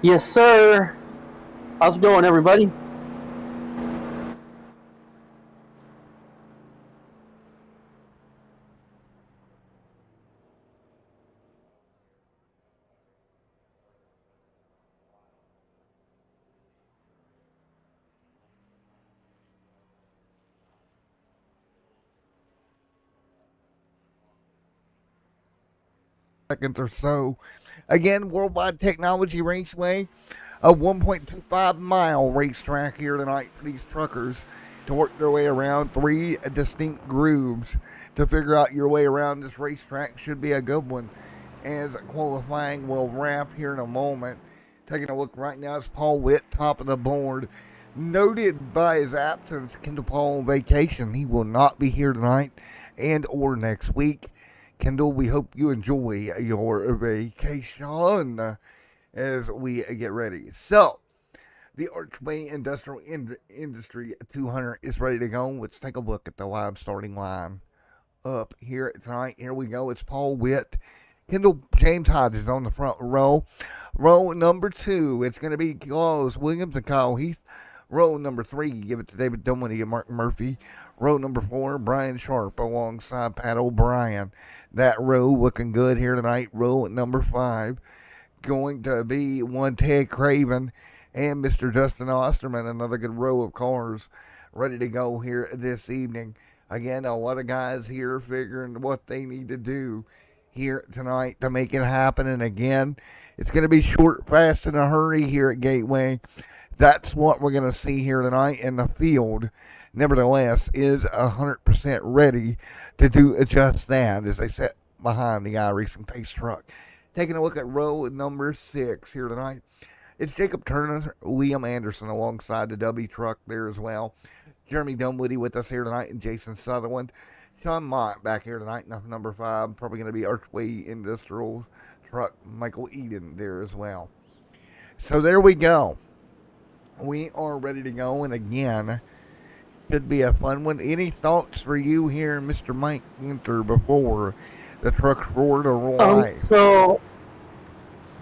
Yes, sir. How's it going, everybody? Seconds or so. Again, Worldwide Technology Raceway, a 1.25 mile racetrack here tonight for these truckers to work their way around 3 distinct grooves to figure out your way around this racetrack. Should be a good one, as qualifying will wrap here in a moment. Taking a look right now, it's Paul Witt, top of the board. Noted by his absence, Kendall Paul on vacation. He will not be here tonight and or next week. Kendall, we hope you enjoy your vacation as we get ready. So, the Archway Industrial Industry 200 is ready to go. Let's take a look at the live starting line up here tonight. Here we go. It's Paul Witt. Kendall James Hodges on the front row. Row number 2, it's going to be Claus Williams and Kyle Heath. Row number 3, give it to David Dunwoody and Mark Murphy. Row number 4, Brian Sharp alongside Pat O'Brien. That row looking good here tonight. Row number 5 going to be one Ted Craven and Mr. Justin Osterman. Another good row of cars ready to go here this evening. Again, a lot of guys here figuring what they need to do here tonight to make it happen. And again, it's going to be short, fast, in a hurry here at Gateway. That's what we're going to see here tonight in the field. Nevertheless, is 100% ready to do just that as they sit behind the iracing pace truck. Taking a look at row number 6 here tonight. It's Jacob Turner, Liam Anderson alongside the W truck there as well. Jeremy Dunwoody with us here tonight and Jason Sutherland. Sean Mott back here tonight, number 5. Probably going to be Archway Industrial truck. Michael Eden there as well. So there we go. We are ready to go, and again, should be a fun one. Any thoughts for you here, Mr. Mike Winter, before the trucks roar to roll? So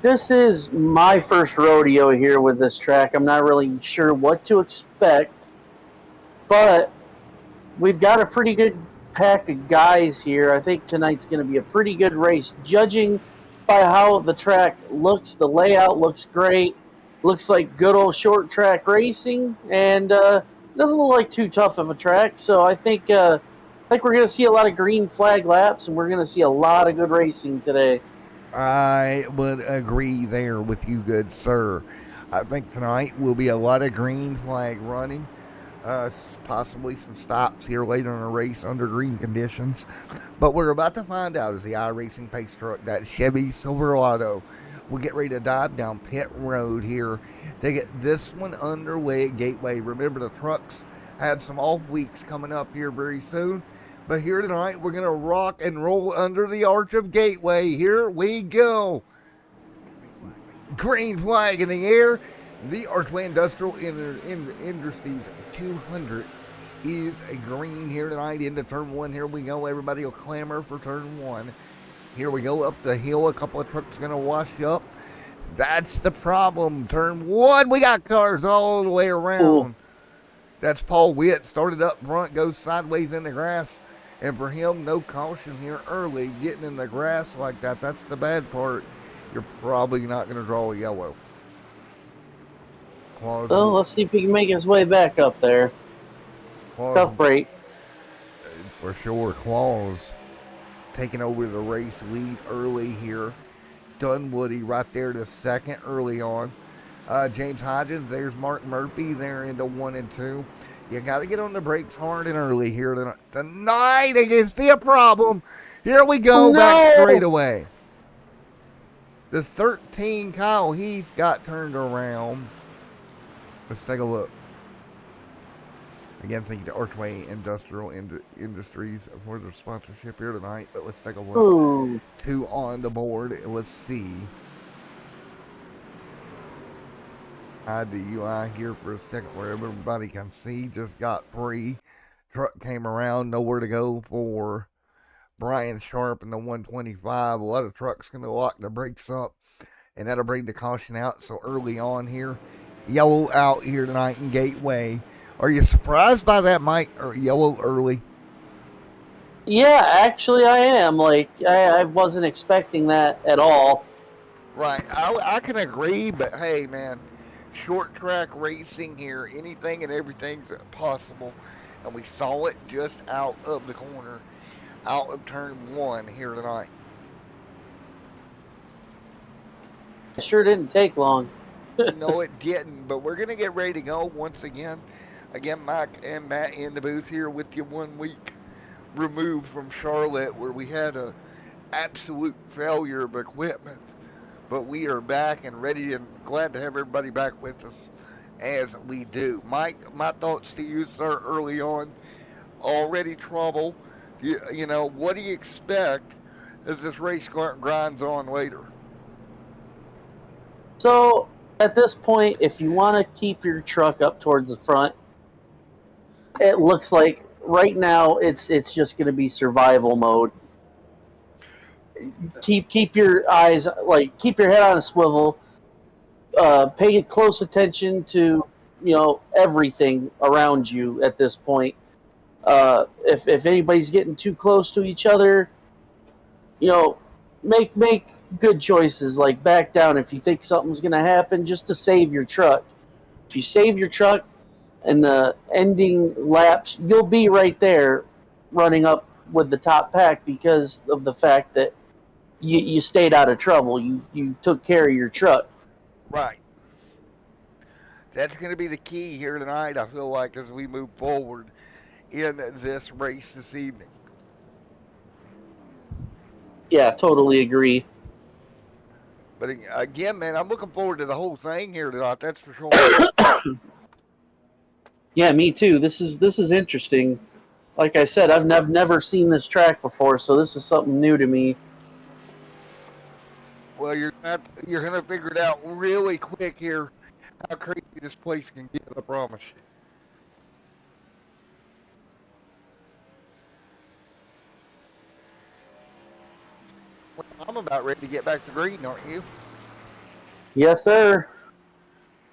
this is my first rodeo here with this track. I'm not really sure what to expect, but we've got a pretty good pack of guys here. I think tonight's going to be a pretty good race, judging by how the track looks. The layout looks great. Looks like good old short track racing, and doesn't look like too tough of a track. So I think we're going to see a lot of green flag laps, and we're going to see a lot of good racing today. I would agree there with you, good sir. I think tonight will be a lot of green flag running, possibly some stops here later in the race under green conditions. But we're about to find out as the iRacing pace truck, that Chevy Silverado, will get ready to dive down pit road here to get this one underway at Gateway. Remember, the trucks have some off weeks coming up here very soon. But here tonight, we're going to rock and roll under the arch of Gateway. Here we go. Green flag in the air. The Archway Industrial Industries 200 is a green here tonight into turn 1. Here we go. Everybody will clamor for turn 1. Here we go up the hill. A couple of trucks going to wash up. That's the problem. Turn 1. We got cars all the way around. Ooh. That's Paul Witt. Started up front, goes sideways in the grass. And for him, no caution here early. Getting in the grass like that, that's the bad part. You're probably not going to draw a yellow. Well, let's see if he can make his way back up there. Tough break. For sure. Claus taking over the race lead early here. Dunwoody right there to second early on. James Hodgins, there's Mark Murphy there into 1 and 2. You got to get on the brakes hard and early here tonight. I can see a problem. Here we go, No! back straightaway. The 13 Kyle Heath got turned around. Let's take a look. Again, thank you to Archway Industrial Industries for their sponsorship here tonight. But let's take a look. Ooh. 2 on the board. Let's see. Hide the UI here for a second where everybody can see. Just got free. Truck came around. Nowhere to go for Brian Sharp in the 125. A lot of trucks going to lock the brakes up, and that'll bring the caution out. So early on here, yellow out here tonight in Gateway. Are you surprised by that, Mike, or yellow early? Yeah, actually I am. Like, I wasn't expecting that at all. Right. I can agree, but hey, man, short track racing here, anything and everything's possible. And we saw it just out of the corner, out of turn 1 here tonight. It sure didn't take long. No, it didn't, but we're going to get ready to go once again. Again, Mike and Matt in the booth here with you 1 week removed from Charlotte, where we had a absolute failure of equipment. But we are back and ready and glad to have everybody back with us as we do. Mike, my thoughts to you, sir, early on. Already trouble. You know, what do you expect as this race grinds on later? So, at this point, if you want to keep your truck up towards the front, it looks like right now it's just going to be survival mode. Keep your eyes, like, keep your head on a swivel. Pay close attention to, everything around you at this point. If anybody's getting too close to each other, make good choices. Like, back down if you think something's going to happen, just to save your truck. If you save your truck in the ending laps, you'll be right there running up with the top pack because of the fact that you stayed out of trouble. You took care of your truck. Right. That's going to be the key here tonight, I feel like, as we move forward in this race this evening. Yeah, totally agree. But again, man, I'm looking forward to the whole thing here tonight, that's for sure. Yeah, me too. This is interesting. Like I said, I've never seen this track before, so this is something new to me. Well, you're gonna figure it out really quick here how crazy this place can get, I promise you. Well, I'm about ready to get back to green, aren't you? Yes, sir.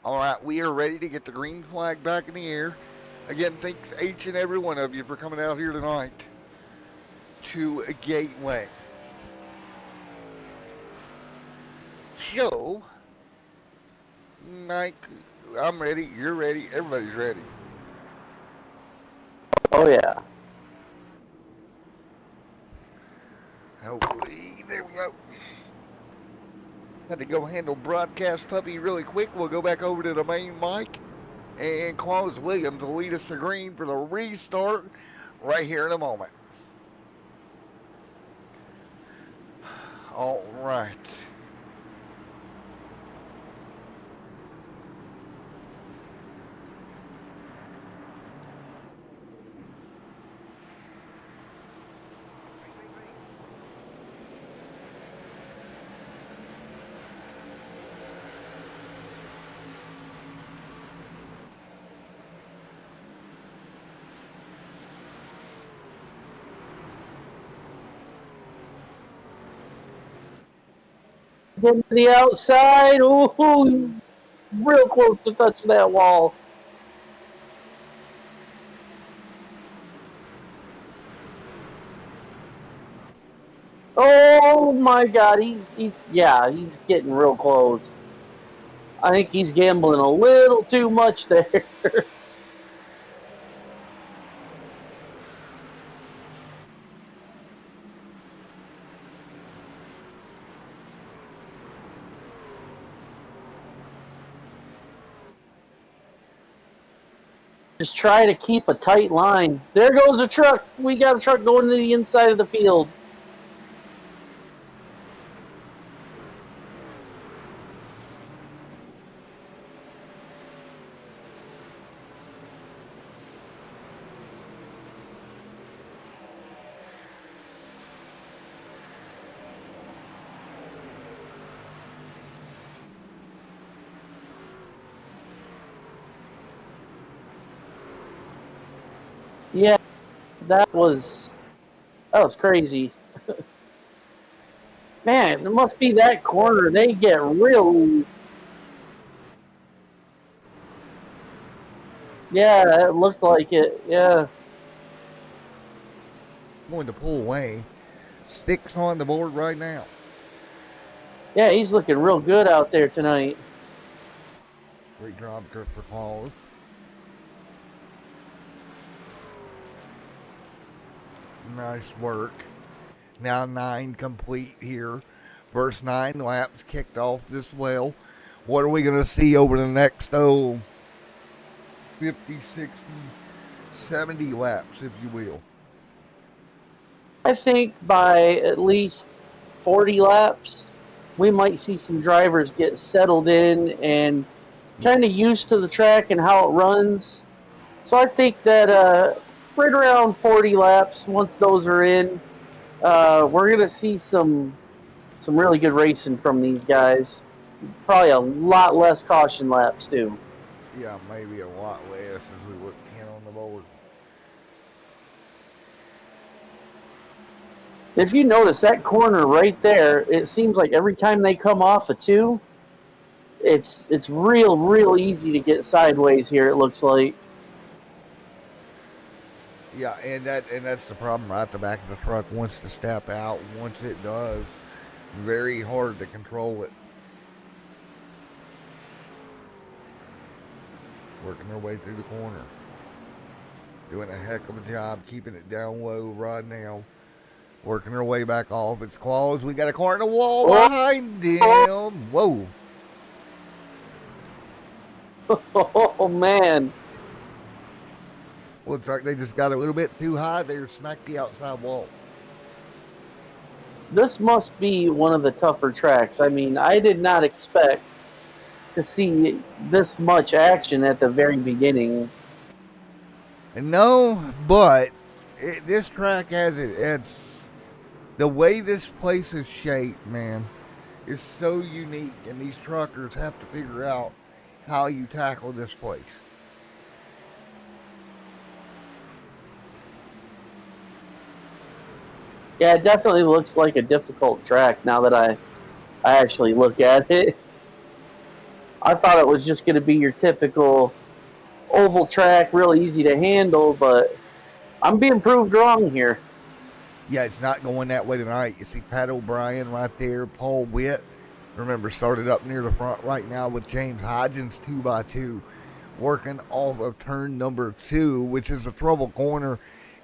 All right, we are ready to get the green flag back in the air. Again, thanks each and every one of you for coming out here tonight to Gateway. So, Mike, I'm ready, you're ready, everybody's ready. Oh, yeah. Hopefully, there we go. Had to go handle broadcast puppy really quick. We'll go back over to the main mic, and Claus Williams will lead us to green for the restart right here in a moment. All right. Getting to the outside. Ooh, he's real close to touching that wall. Oh my God, he's getting real close. I think he's gambling a little too much there. Just try to keep a tight line. There goes a truck. We got a truck going to the inside of the field. Yeah, that was crazy. Man, it must be that corner. They get real. Yeah, it looked like it. Yeah. Going to pull away. 6 on the board right now. Yeah, he's looking real good out there tonight. Great job, Kurt, for calls. Nice work. Now 9 complete here. First 9 laps kicked off this well. What are we going to see over the next, 50, 60, 70 laps, if you will? I think by at least 40 laps, we might see some drivers get settled in and kind of used to the track and how it runs. So I think that right around 40 laps, once those are in, we're going to see some really good racing from these guys. Probably a lot less caution laps, too. Yeah, maybe a lot less as we look 10 on the board. If you notice that corner right there, it seems like every time they come off a 2, it's real easy to get sideways here, it looks like. Yeah, and that's the problem right at the back of the truck. Wants to step out. Once it does, very hard to control it. Working their way through the corner. Doing a heck of a job keeping it down low right now. Working their way back off. It's close. We got a car in the wall behind them. Whoa. Oh, man. Looks like they just got a little bit too high there. Smacked the outside wall. This must be one of the tougher tracks. I mean, I did not expect to see this much action at the very beginning. No, but this track has it. It's the way this place is shaped, man. Is so unique, and these truckers have to figure out how you tackle this place. Yeah, it definitely looks like a difficult track now that I actually look at it. I thought it was just going to be your typical oval track, real easy to handle, but I'm being proved wrong here. Yeah, it's not going that way tonight. You see Pat O'Brien right there, Paul Witt. Remember, started up near the front right now with James Hodgins 2x2, working off of turn number 2, which is a trouble corner.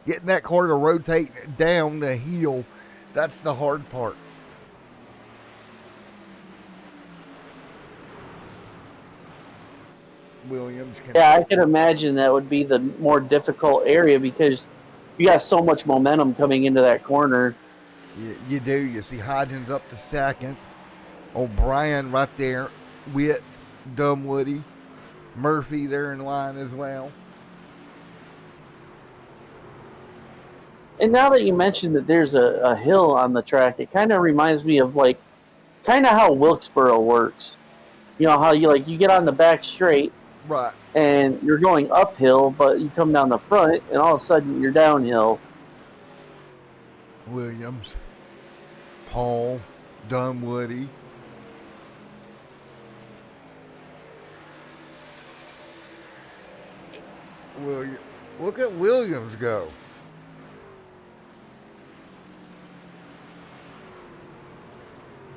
Getting that car to rotate down the hill, that's the hard part. Williams can. Yeah, I can imagine that would be the more difficult area because you got so much momentum coming into that corner. You do. You see Hodgins up to second. O'Brien right there. Witt, Dunwoody, Murphy there in line as well. And now that you mentioned that there's a hill on the track, it kind of reminds me of like kind of how Wilkesboro works. You know how you get on the back straight, Right. and you're going uphill, but you come down the front, and all of a sudden you're downhill. Williams, Paul, Dunwoody. Look at Williams go.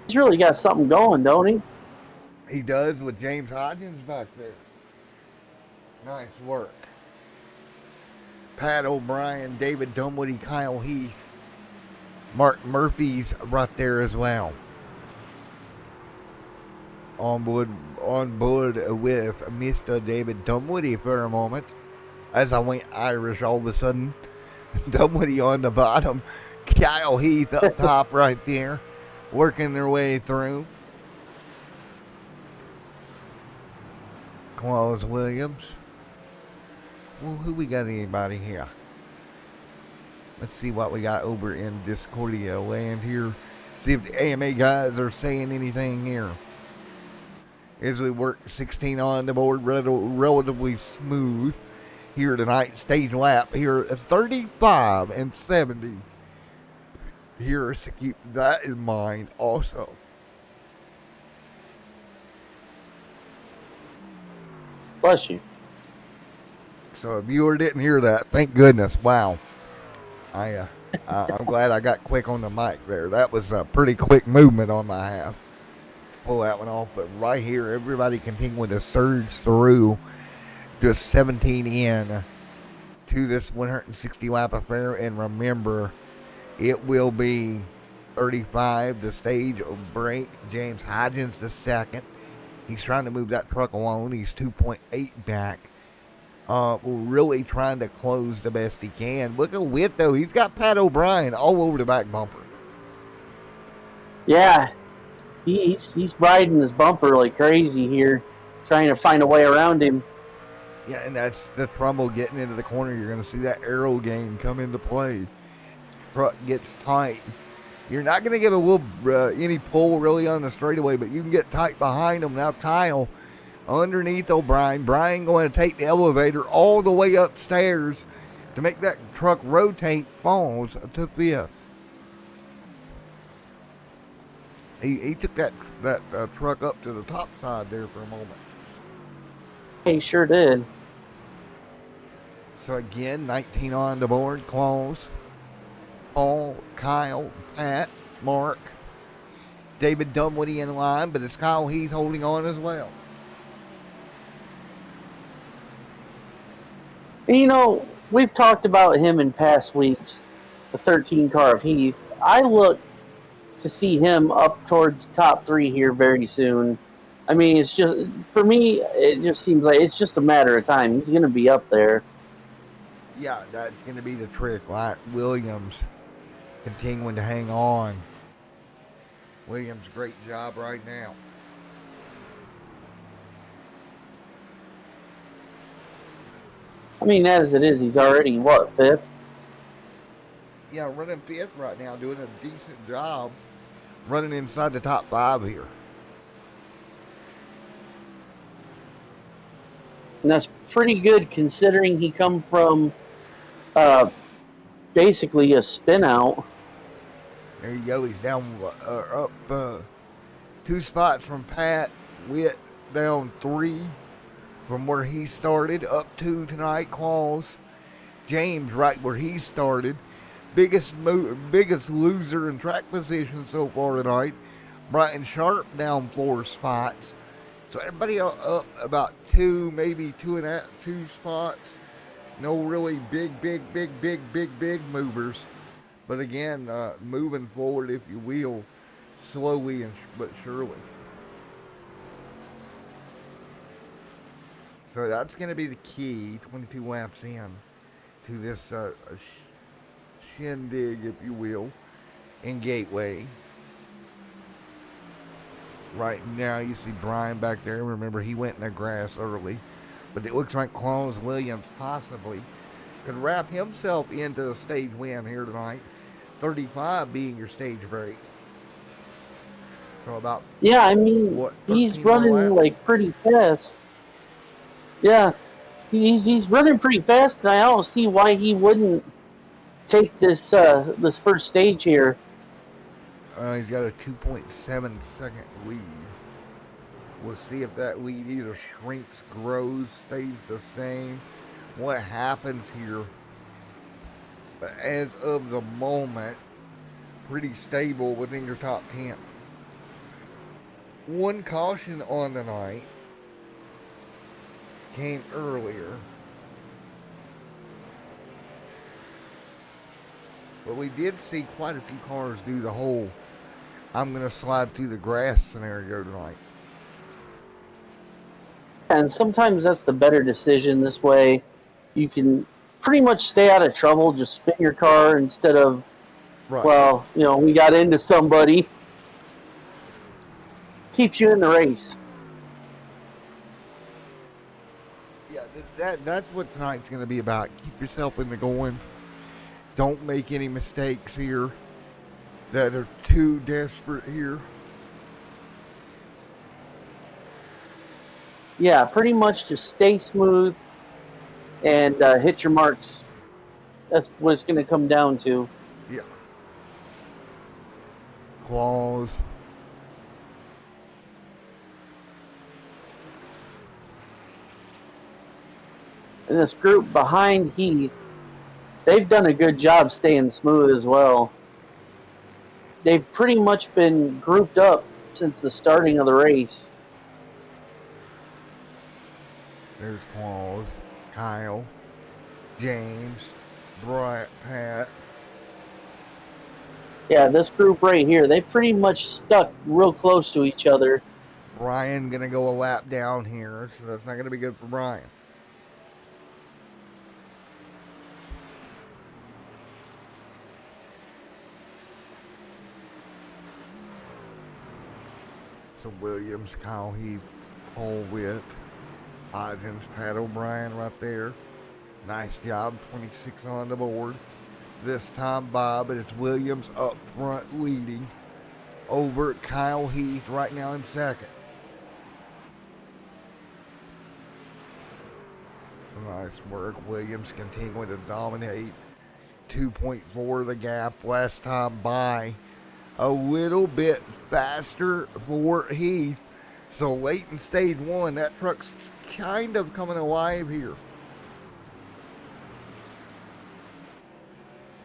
He's really got something going, don't he? He does with James Hodgins back there. Nice work. Pat O'Brien, David Dunwoody, Kyle Heath. Mark Murphy's right there as well. On board with Mr. David Dunwoody for a moment. As I went Irish all of a sudden. Dunwoody on the bottom. Kyle Heath up top right there. Working their way through. Claus Williams. Well, who we got anybody here? Let's see what we got over in Discordia land here. See if the AMA guys are saying anything here. As we work 16 on the board, relatively smooth. here tonight. Stage lap here at 35 and 70. Here, so keep that in mind also. Bless you. So a viewer didn't hear that. Thank goodness. Wow. I'm glad I got quick on the mic there. That was a pretty quick movement on my half. Pull that one off. But right here, everybody continuing to surge through, just 17 in to this 160 lap affair. And remember, it will be 35. The stage will break. James Hodgins the second. He's trying to move that truck along. He's 2.8 back. Really trying to close the best he can. Look at Witt, though. He's got Pat O'Brien all over the back bumper. Yeah, he's riding his bumper like crazy here, trying to find a way around him. Yeah, and that's the trouble getting into the corner. You're going to see that aero game come into play. Truck gets tight. You're not going to get a little any pull really on the straightaway, but you can get tight behind him. Now Kyle underneath O'Brien. Brian going to take the elevator all the way upstairs to make that truck rotate. Falls to fifth. He took that truck up to the top side there for a moment. He sure did. So again, 19 on the board. Claus, Paul, Kyle, Pat, Mark, David Dunwoody in line, but it's Kyle Heath holding on as well. You know, we've talked about him in past weeks, the 13 car of Heath. I look to see him up towards top 3 here very soon. I mean, it's just, for me, it just seems like it's just a matter of time. He's going to be up there. Yeah, that's going to be the trick, right? Williams continuing to hang on. Williams, great job right now. I mean, as it is, he's already, what, 5th? Yeah, running 5th right now, doing a decent job running inside the top 5 here. And that's pretty good considering he come from basically a spin out. There you go. He's down up 2 spots from Pat. Witt down 3 from where he started. Up 2 tonight. Claus. James right where he started. Biggest loser in track position so far tonight. Brian Sharp down 4 spots. So everybody up about 2, maybe 2 spots. No really big movers. But again, moving forward, if you will, slowly but surely. So that's going to be the key, 22 laps in to this shindig, if you will, in Gateway. Right now, you see Brian back there. Remember, he went in the grass early. But it looks like Claus Williams possibly could wrap himself into the stage win here tonight. 35 being your stage break. So about, yeah, I mean, he's running like pretty fast. Yeah, he's running pretty fast, and I don't see why he wouldn't take this this first stage here. He's got a 2.7 second lead. We'll see if that lead either shrinks, grows, stays the same. What happens here? But as of the moment, pretty stable within your top 10. One caution on the night came earlier. But we did see quite a few cars do the whole I'm going to slide through the grass scenario tonight. And sometimes that's the better decision. This way, you can pretty much stay out of trouble. Just spin your car instead of, right. Well, you know, we got into somebody. Keeps you in the race. Yeah, that's what tonight's going to be about. Keep yourself in the going. Don't make any mistakes here that are too desperate here. Yeah, pretty much just stay smooth. and hit your marks. That's what it's going to come down to. Yeah. Claws. And this group behind Heath, they've done a good job staying smooth as well. They've pretty much been grouped up since the starting of the race. There's Claws, Kyle, James, Bryant, Pat. Yeah, this group right here, they pretty much stuck real close to each other. Brian gonna go a lap down here, so that's not gonna be good for Brian. So Williams, Kyle Heath, Paul Witt, Hodgins, Pat O'Brien right there. Nice job, 26 on the board. This time Bob, and it's Williams up front leading over Kyle Heath right now in second. So nice work. Williams continuing to dominate. 2.4 the gap last time by. A little bit faster for Heath. So late in stage one, that truck's kind of coming alive here.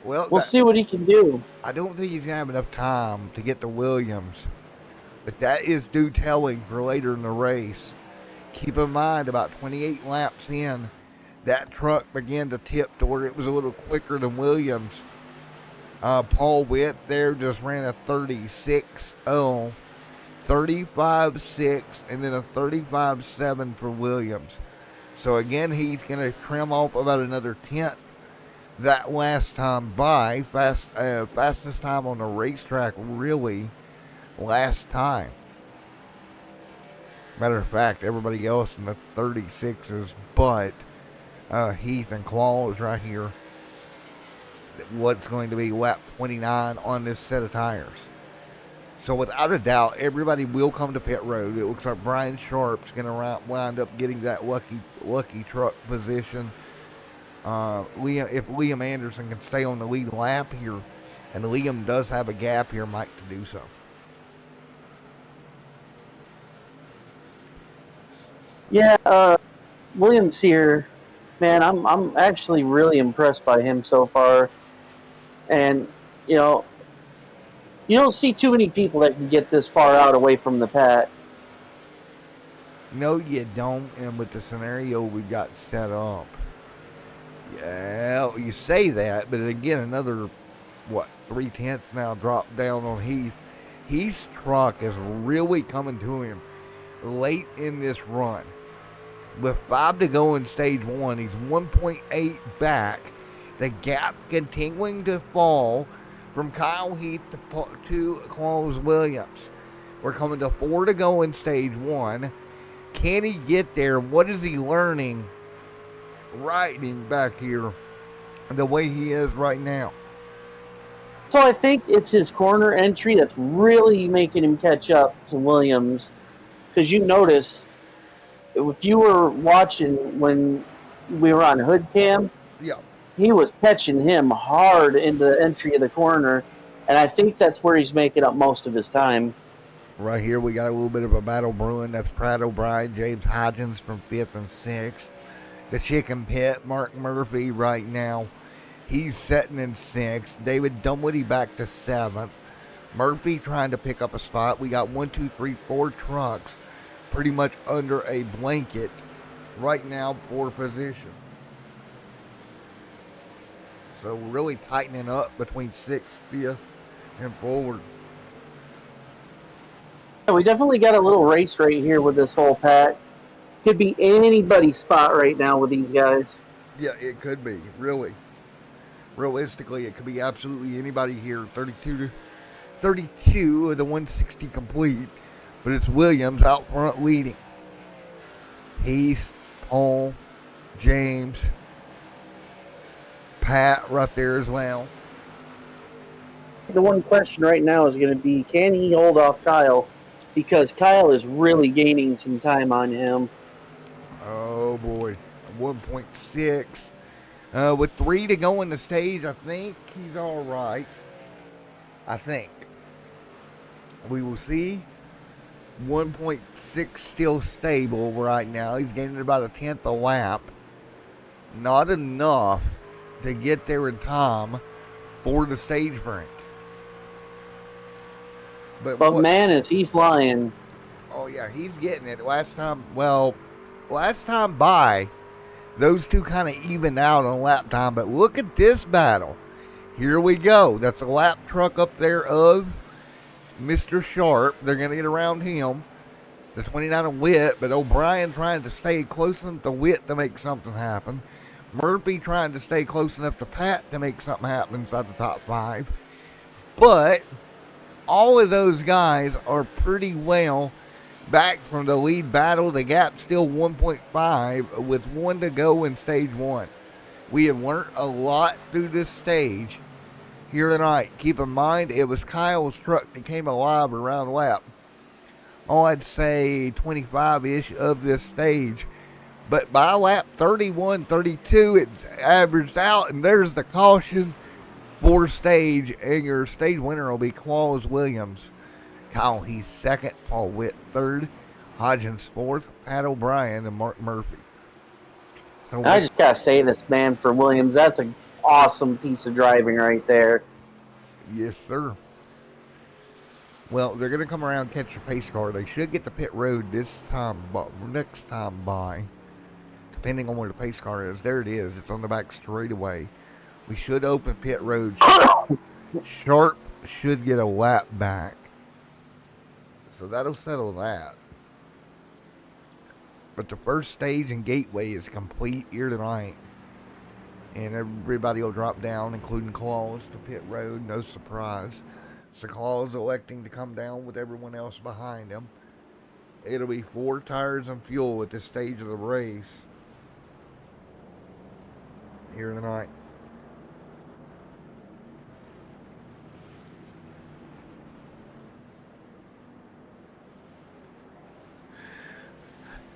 Well, We'll see what he can do. I don't think he's going to have enough time to get to Williams. But that is due telling for later in the race. Keep in mind, about 28 laps in, that truck began to tip to where it was a little quicker than Williams. Paul Witt there just ran a 36.0, 35.6, and then a 35.7 for Williams. So again, he's going to trim off about another tenth that last time by. Fastest time on the racetrack, really, last time. Matter of fact, everybody else in the 36s, but Heath and Claws right here. What's going to be lap 29 on this set of tires. So without a doubt, everybody will come to pit road. It looks like Brian Sharp's going to wind up getting that lucky truck position. If Liam Anderson can stay on the lead lap here, and Liam does have a gap here, Mike, to do so. Yeah, Williams here, man, I'm actually really impressed by him so far. And, you know, you don't see too many people that can get this far out away from the pack. No, you don't, and with the scenario we've got set up. Yeah, you say that, but again, another, 3/10 now dropped down on Heath. Heath's truck is really coming to him late in this run. With 5 to go in stage 1, he's 1.8 back. The gap continuing to fall from Kyle Heath to Claus Williams. We're coming to 4 to go in stage 1. Can he get there? What is he learning riding back here the way he is right now? So I think it's his corner entry that's really making him catch up to Williams. Because you notice, if you were watching when we were on hood cam, Yeah. he was catching him hard in the entry of the corner. And I think that's where he's making up most of his time. Right here we got a little bit of a battle brewing. That's Pat O'Brien, James Hodgins from 5th and 6th. The chicken pit, Mark Murphy right now. He's sitting in 6th. David Dunwoody back to 7th. Murphy trying to pick up a spot. We got 4 trucks pretty much under a blanket right now for position. So we're really tightening up between 6th, 5th, and forward. Yeah, we definitely got a little race right here with this whole pack. Could be anybody's spot right now with these guys. Yeah, it could be, really. Realistically, it could be absolutely anybody here. 32 of the 160 complete. But it's Williams out front leading. Heath, Paul, James, Pat right there as well. The one question right now is going to be, can he hold off Kyle? Because Kyle is really gaining some time on him. Oh, boy. 1.6. With 3 to go in the stage, I think he's all right. I think. We will see. 1.6 still stable right now. He's gaining about a tenth a lap. Not enough to get there in time for the stage break. But man, is he flying. Oh, yeah, he's getting it. Last time by, those two kind of evened out on lap time. But look at this battle. Here we go. That's a lap truck up there of Mr. Sharp. They're going to get around him. The 29 of Witt, but O'Brien trying to stay close enough to Witt to make something happen. Murphy trying to stay close enough to Pat to make something happen inside the top 5. But all of those guys are pretty well back from the lead battle. The gap's still 1.5 with 1 to go in stage 1. We have learned a lot through this stage here tonight. Keep in mind, it was Kyle's truck that came alive around lap, I'd say 25-ish of this stage. But by lap 31, 32, it's averaged out, and there's the caution for stage, and your stage winner will be Claus Williams. Kyle, he's second, Paul Witt third, Hodgins fourth, Pat O'Brien, and Mark Murphy. So I just gotta say this, man, for Williams, that's an awesome piece of driving right there. Yes, sir. Well, they're going to come around and catch the pace car. They should get the pit road this time, but next time by, depending on where the pace car is. There it is. It's on the back straightaway. We should open pit road. Sharp should get a lap back. So that'll settle that. But the first stage and gateway is complete here tonight. And everybody will drop down, including Claus, to pit road. No surprise. So Claus electing to come down with everyone else behind him. It'll be 4 tires and fuel at this stage of the race here tonight.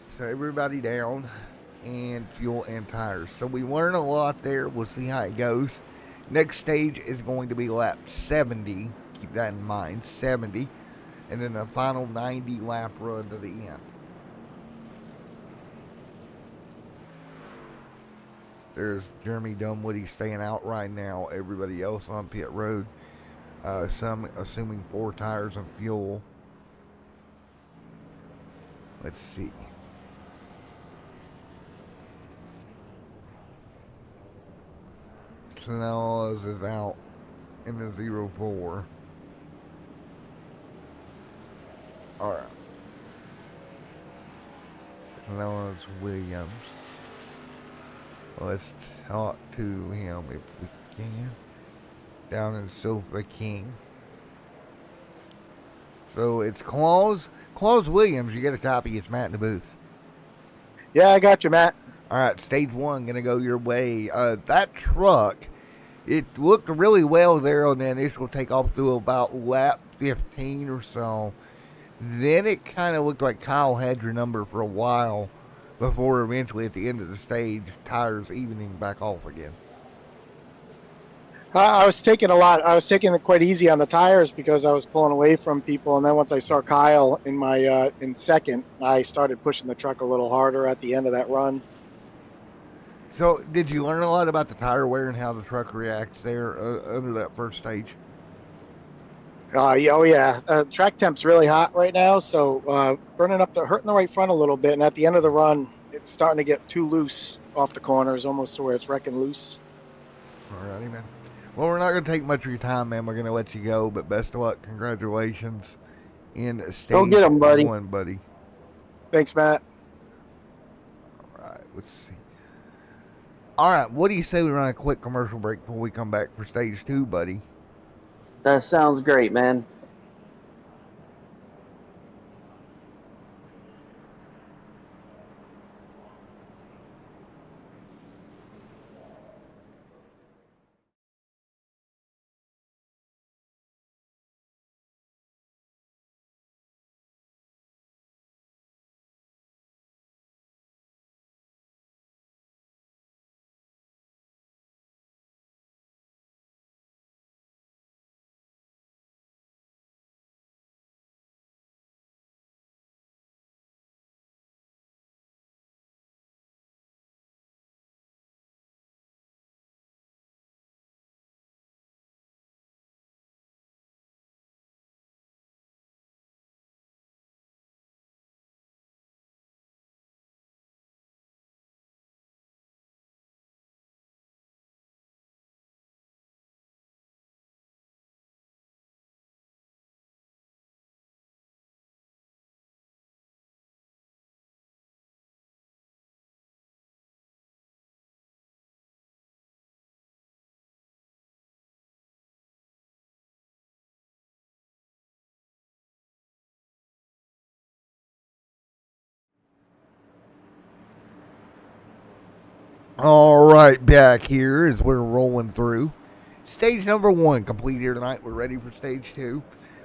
So everybody down, and fuel and tires. So we learn a lot there. We'll see how it goes. Next stage is going to be lap 70. Keep that in mind, 70. And then the final 90 lap run to the end. There's Jeremy Dunwoody staying out right now. Everybody else on pit road. Some assuming 4 tires and fuel. Let's see. Snells is out in the 04. Alright. Snells Williams. Let's talk to him if we can. Down in Sofa King. So it's Claus Williams. You get a copy. It's Matt in the booth. Yeah, I got you, Matt. All right, stage 1 going to go your way. That truck, it looked really well there on the initial takeoff through about lap 15 or so. Then it kind of looked like Kyle had your number for a while before eventually at the end of the stage, tires evening back off again. I was taking it quite easy on the tires because I was pulling away from people, and then once I saw Kyle in my in second, I started pushing the truck a little harder at the end of that run. So, did you learn a lot about the tire wear and how the truck reacts there under that first stage? Yeah. Track temp's really hot right now, so hurting the right front a little bit, and at the end of the run, it's starting to get too loose off the corners, almost to where it's wrecking loose. Alrighty, man. Well, we're not going to take much of your time, man. We're going to let you go, but best of luck. Congratulations in stage Go get 'em, buddy. 1, buddy. Thanks, Matt. All right, let's see. All right, what do you say we run a quick commercial break before we come back for stage 2, buddy? That sounds great, man. All right, back here as we're rolling through. Stage number 1 complete here tonight. We're ready for stage 2.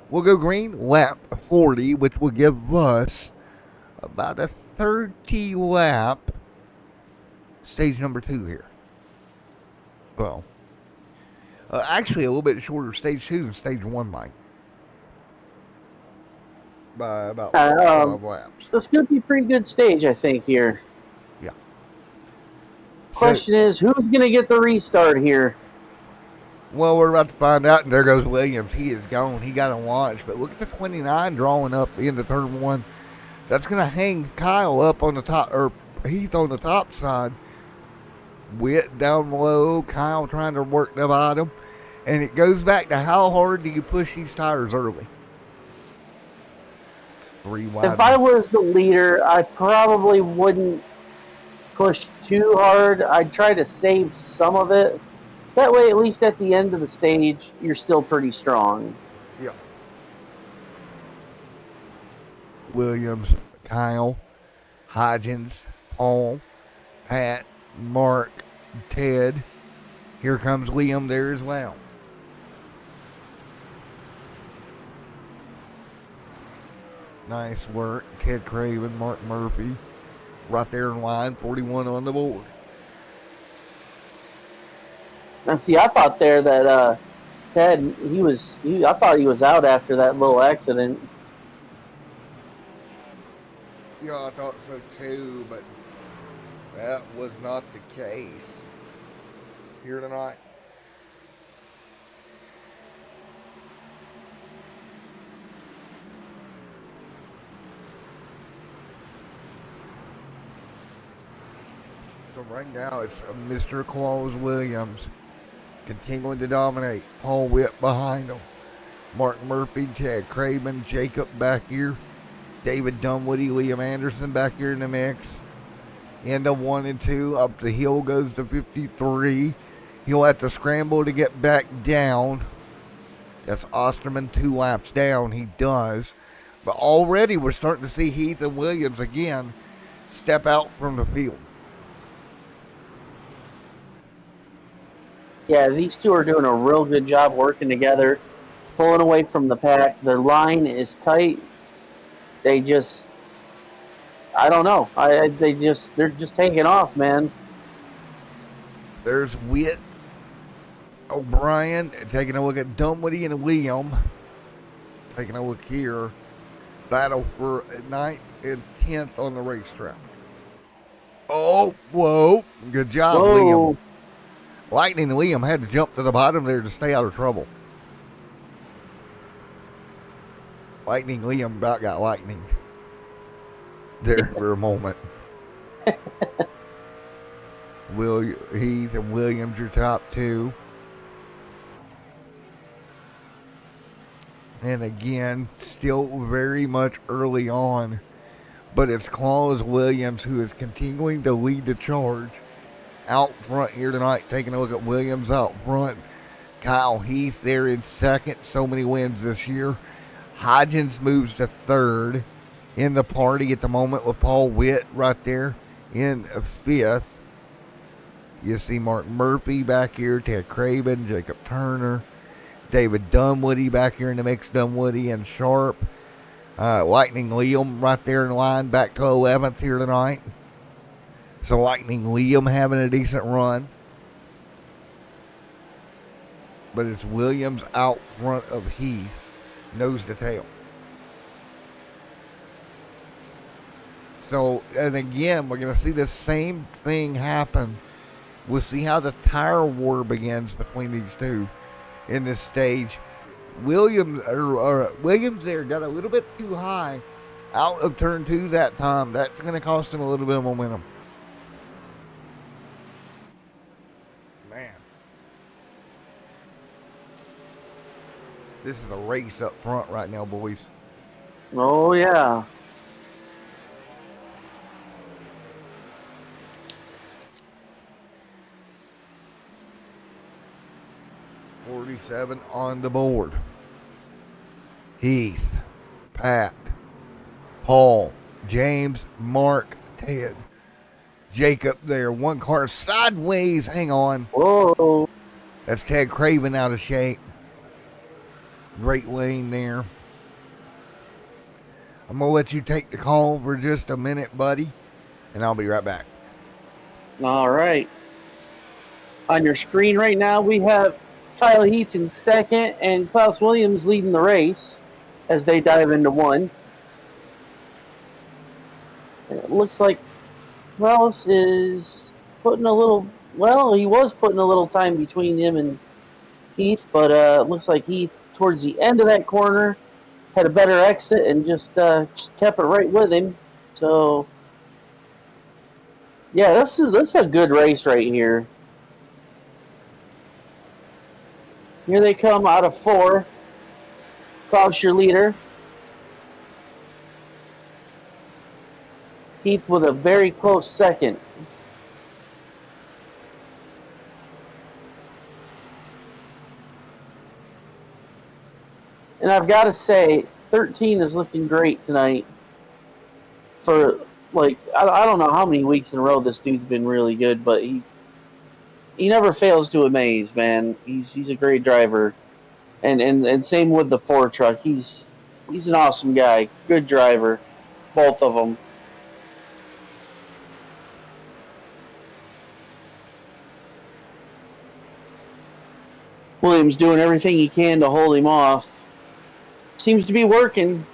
We'll go green, lap 40, which will give us about a 30 lap stage number 2 here. Well, actually a little bit shorter stage 2 than stage 1, Mike. By about 12 laps. This could be a pretty good stage, I think, here. Yeah. Question is, who's going to get the restart here? Well, we're about to find out, and there goes Williams. He is gone. He got a launch. But look at the 29 drawing up into turn 1. That's going to hang Kyle up on the top, or Heath on the top side. Witt down low. Kyle trying to work the bottom. And it goes back to how hard do you push these tires early? 3 wide. If I was the leader, I probably wouldn't push too hard. I'd try to save some of it. That way, at least at the end of the stage, you're still pretty strong. Yeah. Williams, Kyle, Hodgins, Paul, Pat, Mark, Ted. Here comes Liam there as well. Nice work. Ted Craven, Mark Murphy. Right there in line, 41 on the board. Now, see, I thought there that Ted, I thought he was out after that little accident. Yeah, I thought so too, but that was not the case here tonight. So right now it's Mr. Claus Williams continuing to dominate. Paul Witt behind him. Mark Murphy, Chad Craven, Jacob back here. David Dunwoody, Liam Anderson back here in the mix. Into 1 and 2. Up the hill goes to 53. He'll have to scramble to get back down. That's Osterman 2 laps down. He does. But already we're starting to see Heath and Williams again step out from the field. Yeah, these two are doing a real good job working together, pulling away from the pack. Their line is tight. They just, I don't know. They're just taking off, man. There's Witt, O'Brien, taking a look at Dunwoody and Liam. Taking a look here. Battle for 9th and 10th on the racetrack. Oh, whoa. Good job, Whoa. Liam. Lightning and Liam had to jump to the bottom there to stay out of trouble. Lightning Liam about got lightning there for a moment. Heath and Williams, your top 2. And again, still very much early on, but it's Claus Williams who is continuing to lead the charge out front here tonight. Taking a look at Williams out front. Kyle Heath there in 2nd. So many wins this year. Hodgins moves to 3rd in the party at the moment with Paul Witt right there in 5th. You see Mark Murphy back here, Ted Craven, Jacob Turner, David Dunwoody back here in the mix, Dunwoody and Sharp. Lightning Liam right there in line, back to 11th here tonight. So Lightning Liam having a decent run. But it's Williams out front of Heath, nose to tail. So, and again, we're going to see the same thing happen. We'll see how the tire war begins between these two in this stage. Williams there got a little bit too high out of turn 2 that time. That's going to cost him a little bit of momentum. Man. This is a race up front right now, boys. Oh, yeah. .47 on the board. Heath, Pat, Paul, James, Mark, Ted. Jacob there. One car sideways. Hang on. Whoa. That's Ted Craven out of shape. Great lane there. I'm going to let you take the call for just a minute, buddy, and I'll be right back. All right. On your screen right now, we have Kyle Heath in second and Klaus Williams leading the race as they dive into one. And it looks like Klaus is putting a little, well, he was putting a little time between him and Heath, but it looks like Heath, towards the end of that corner, had a better exit and just kept it right with him. So, yeah, this is a good race right here. Here they come out of 4. Klaus, your leader. Heath with a very close second. And I've got to say, 13 is looking great tonight. For, like, I don't know how many weeks in a row this dude's been really good, but he never fails to amaze, man. He's a great driver. And same with the 4 truck. He's an awesome guy. Good driver. Both of them. Williams doing everything he can to hold him off. Seems to be working.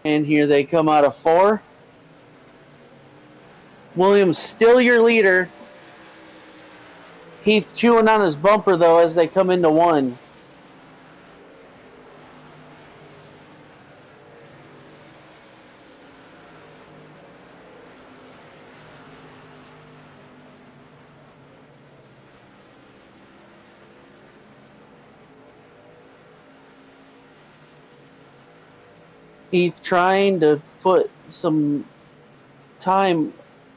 And here they come out of 4. Williams still your leader. Heath chewing on his bumper, though, as they come into 1. Heath trying to put some time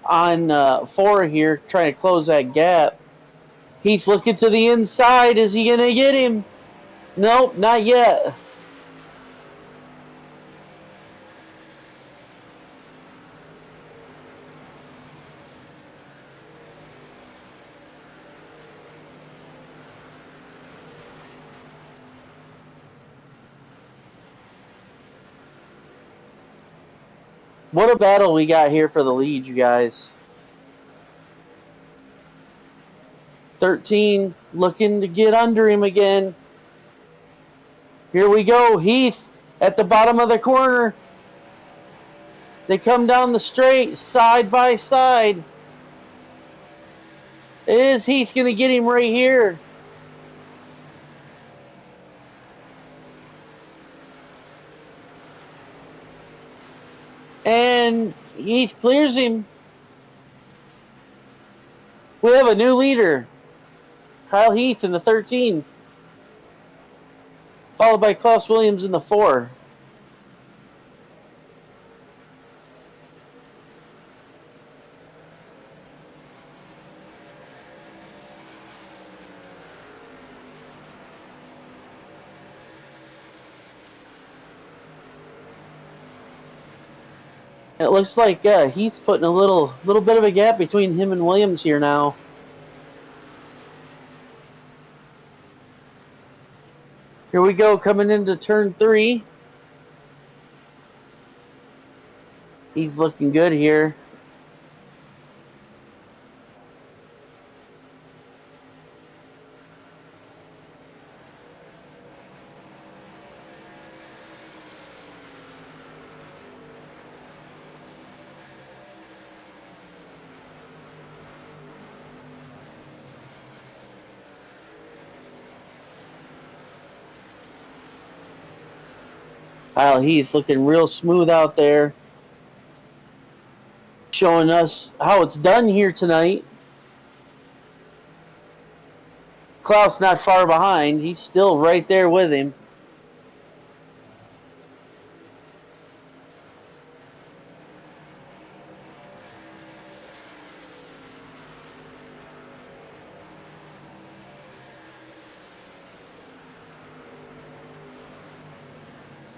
on 4 here, trying to close that gap. Heath looking to the inside. Is he going to get him? Nope, not yet. What a battle we got here for the lead, you guys. 13 looking to get under him again. Here we go. Heath at the bottom of the corner. They come down the straight side by side. Is Heath going to get him right here? And Heath clears him. We have a new leader. Kyle Heath in the 13. Followed by Klaus Williams in the 4. It looks like Heath's putting a little bit of a gap between him and Williams here now. Here we go, coming into turn 3. He's looking good here. Kyle Heath looking real smooth out there. Showing us how it's done here tonight. Klaus not far behind. He's still right there with him.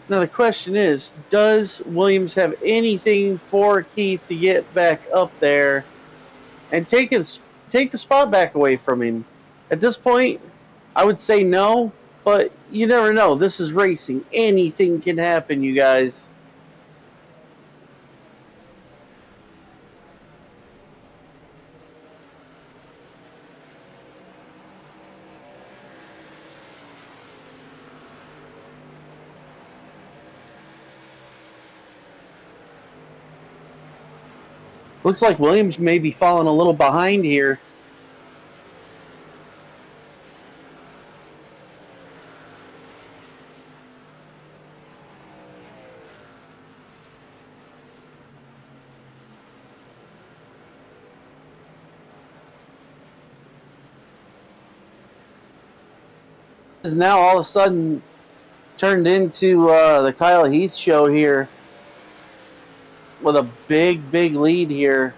Now the question is, does Williams have anything for Keith to get back up there and take the spot back away from him? At this point, I would say no, but you never know. This is racing. Anything can happen, you guys. Looks like Williams may be falling a little behind here. Is now all of a sudden turned into the Kyle Heath show here with a big lead here.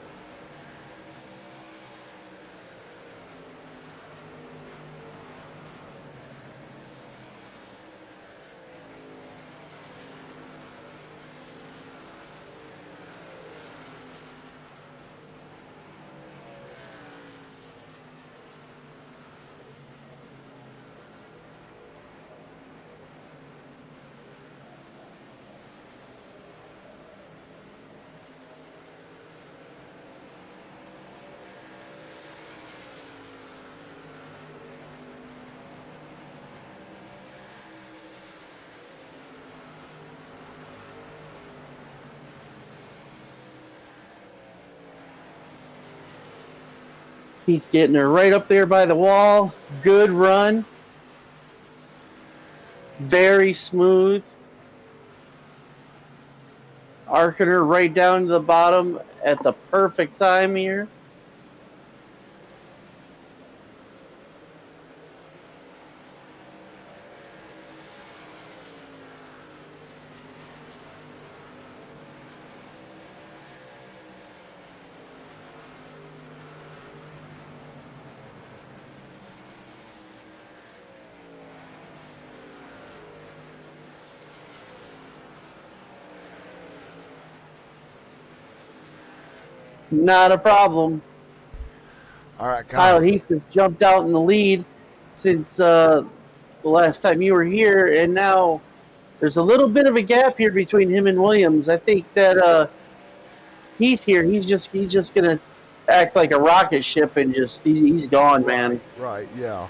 He's getting her right up there by the wall. Good run. Very smooth. Arcing her right down to the bottom at the perfect time here. Not a problem. All right, Kyle Heath has jumped out in the lead since the last time you were here, and now there's a little bit of a gap here between him and Williams. I think that Heath here, he's just gonna act like a rocket ship and just he's gone, man. Right, yeah.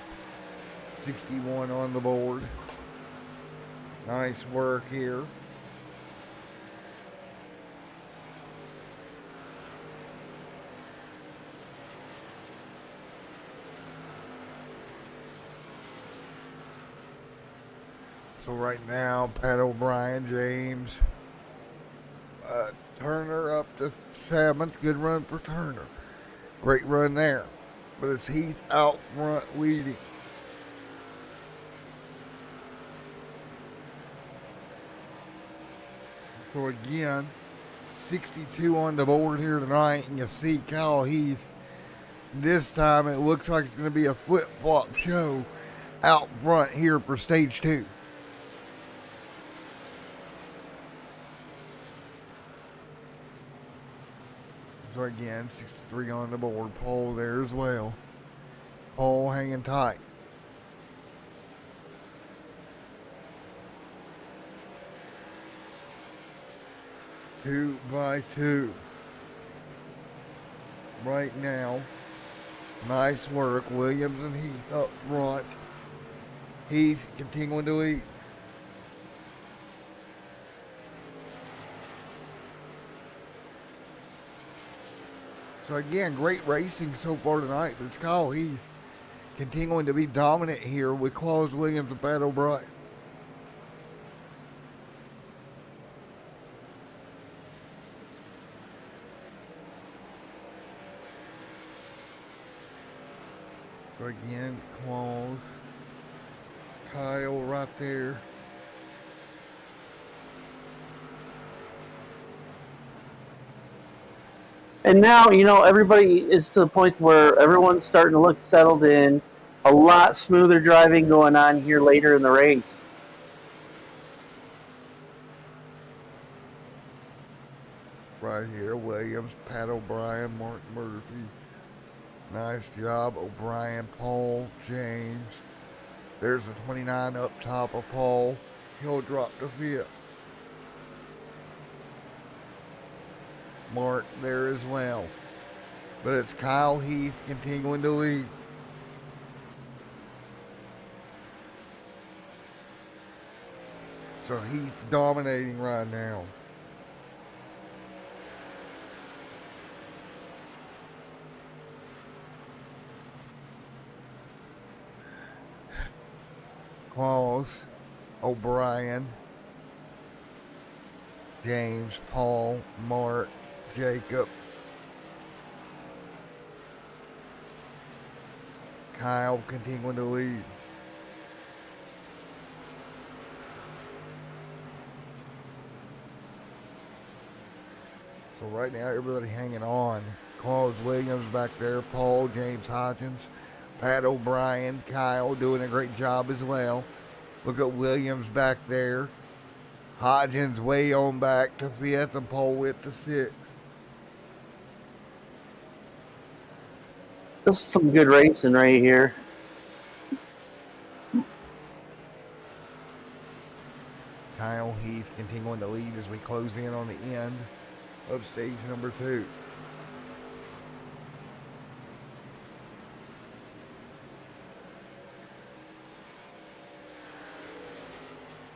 61 on the board. Nice work here. So right now, Pat O'Brien, James, Turner up to 7th. Good run for Turner. Great run there. But it's Heath out front leading. So again, 62 on the board here tonight, and you see Kyle Heath. This time it looks like it's going to be a flip-flop show out front here for stage 2. So again, 63 on the board. Pole there as well. Pole hanging tight. Two by two. Right now. Nice work. Williams and Heath up front. Heath continuing to lead. So again, great racing so far tonight, but it's Kyle Heath continuing to be dominant here with Claus Williams and Pat O'Brien. So again, Claus, Kyle right there. And now, you know, everybody is to the point where everyone's starting to look settled in. A lot smoother driving going on here later in the race. right here. Williams, Pat O'Brien, Mark Murphy. Nice job, O'Brien, Paul, James. There's the 29 up top of Paul. He'll drop to fifth. Mark there as well. But it's Kyle Heath continuing to lead. So he's dominating right now. Claus, O'Brien, James, Paul, Mark, Jacob, Kyle continuing to lead. So right now everybody hanging on. Claus Williams back there, Paul, James Hodgins, Pat O'Brien, Kyle doing a great job as well. Look at Williams back there. Hodgins way on back to fifth and Paul Witt to sixth. This is some good racing right here. Kyle Heath continuing to lead as we close in on the end of stage number 2.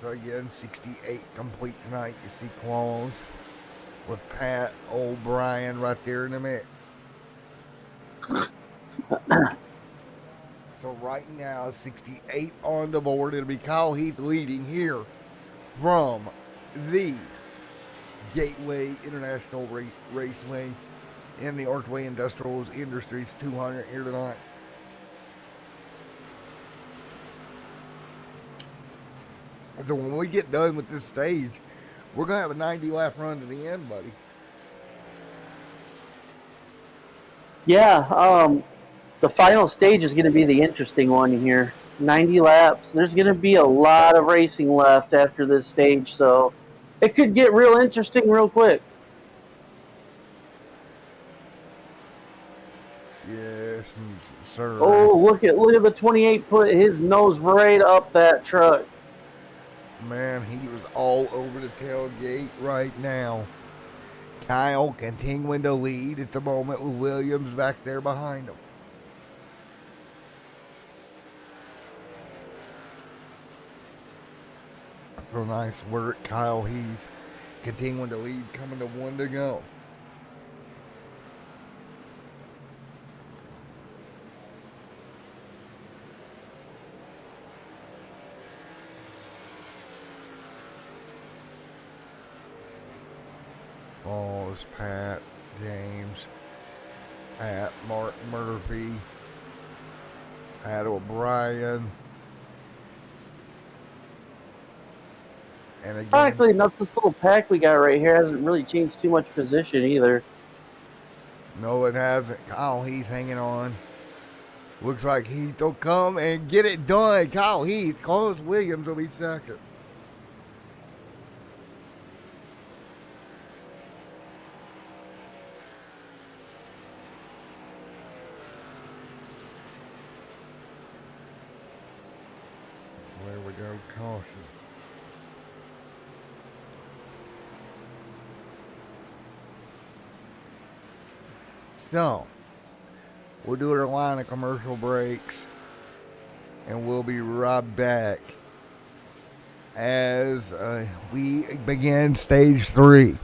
So again, 68 complete tonight. You see Claus with Pat O'Brien right there in the mix. So right now, 68 on the board. It'll be Kyle Heath leading here from the Gateway International Raceway in the Archway Industrial Industries 200 here tonight. So when we get done with this stage, we're going to have a 90 lap run to the end, buddy. Yeah, the final stage is going to be the interesting one here. 90 laps. There's going to be a lot of racing left after this stage, so it could get real interesting real quick. Yes, sir. Oh, look at the 28 put his nose right up that truck. Man, he was all over the tailgate right now. Kyle continuing to lead at the moment with Williams back there behind him. So nice work, Kyle Heath continuing to lead, coming to 1 to go. Claus, Pat, James, Pat, Mark Murphy, Pat O'Brien. And again, Ironically enough, this little pack we got right here hasn't really changed too much position either. no, it hasn't. Kyle Heath hanging on. Looks like Heath will come and get it done. Kyle Heath, Claus Williams will be second. There we go, caution. So, we'll do our line of commercial breaks, and we'll be right back as we begin stage 3.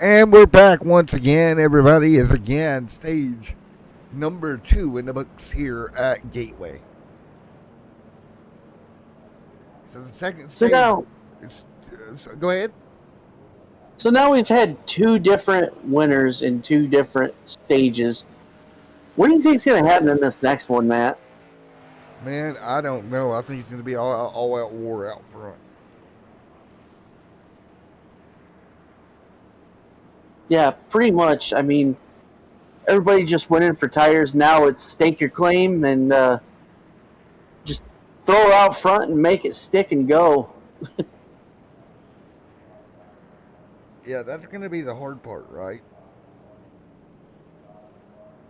And we're back once again. Everybody is again stage number 2 in the books here at Gateway. So the second So stage now, is, go ahead. so now we've had 2 different winners in 2 different stages. What do you think is going to happen in this next one, Matt? Man, I don't know. I think it's going to be all out war out front. Yeah, pretty much. I mean, everybody just went in for tires. Now it's stake your claim and just throw it out front and make it stick and go. Yeah, that's going to be the hard part, right?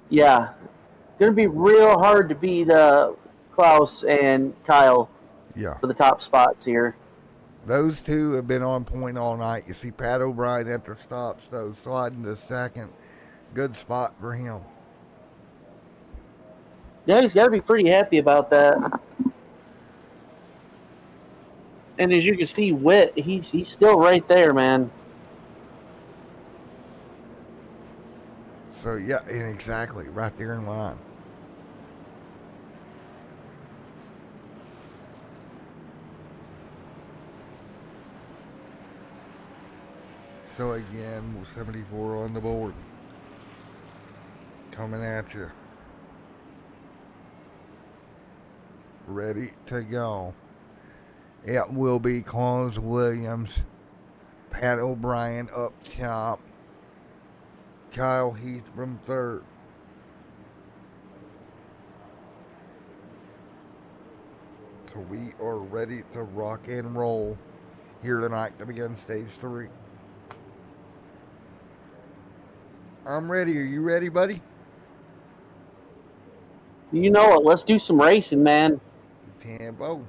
Yeah, going to be real hard to beat Klaus and Kyle Yeah. for the top spots here. Those two have been on point all night. You see Pat O'Brien after stops, though, sliding to second. Good spot for him. Yeah, he's got to be pretty happy about that. And as you can see, Witt, he's still right there, man. So, yeah, exactly. Right there in line. So, again, 74 on the board. Coming at you. Ready to go. It will be Claus Williams, Pat O'Brien up top, Kyle Heath from third. So we are ready to rock and roll here tonight to begin stage 3. I'm ready. Are you ready, buddy? You know what? Let's do some racing, man. Tempo.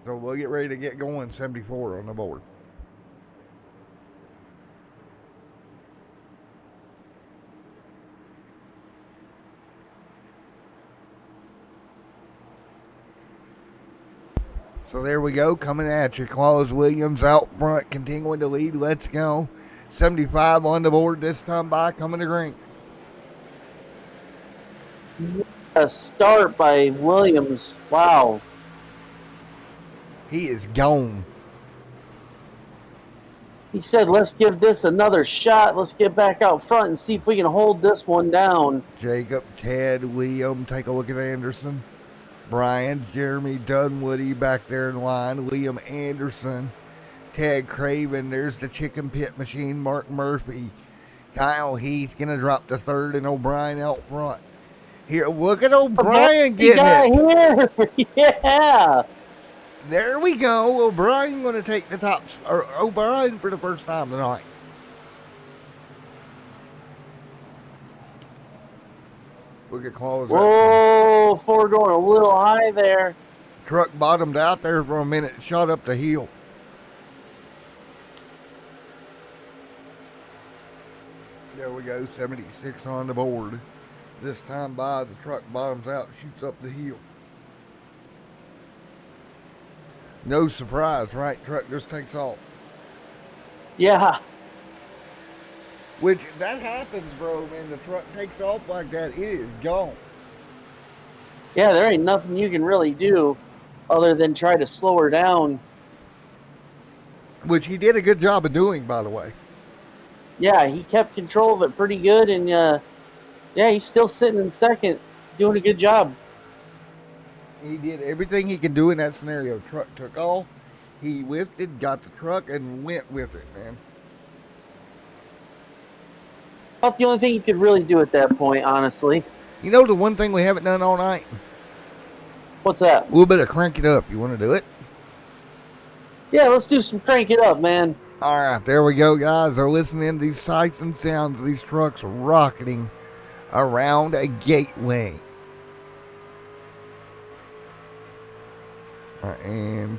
So we'll get ready to get going. 74 on the board. So there we go, coming at you. Claus Williams out front, continuing to lead. Let's go. 75 on the board this time by, coming to green. A start by Williams. Wow. He is gone. He said, let's give this another shot. Let's get back out front and see if we can hold this one down. Jacob, Ted, Liam, take a look at Anderson. Brian, Jeremy Dunwoody back there in line. Liam Anderson, Ted Craven. There's the chicken pit machine, Mark Murphy. Kyle Heath going to drop to third and O'Brien out front. Here, look at O'Brien getting it. Here. Yeah. There we go. O'Brien going to take the top. Or O'Brien for the first time tonight. Look at Claus. Whoa, Ford going a little high there. Truck bottomed out there for a minute, shot up the hill. There we go, 76 on the board. This time by, the truck bottoms out, shoots up the hill. No surprise, right? Truck just takes off. Yeah. Which, that happens, bro, man. The truck takes off like that, it is gone. Yeah, there ain't nothing you can really do other than try to slow her down. Which he did a good job of doing, by the way. Yeah, he kept control of it pretty good, and yeah, he's still sitting in second, doing a good job. He did everything he can do in that scenario. Truck took off, he lifted, got the truck, and went with it, man. About the only thing you could really do at that point, honestly. You know the one thing we haven't done all night? What's that? A little bit of crank it up. You want to do it? Yeah, let's do some crank it up, man. All right, there we go, guys. They're listening to these sights and sounds of these trucks rocketing around a gateway. And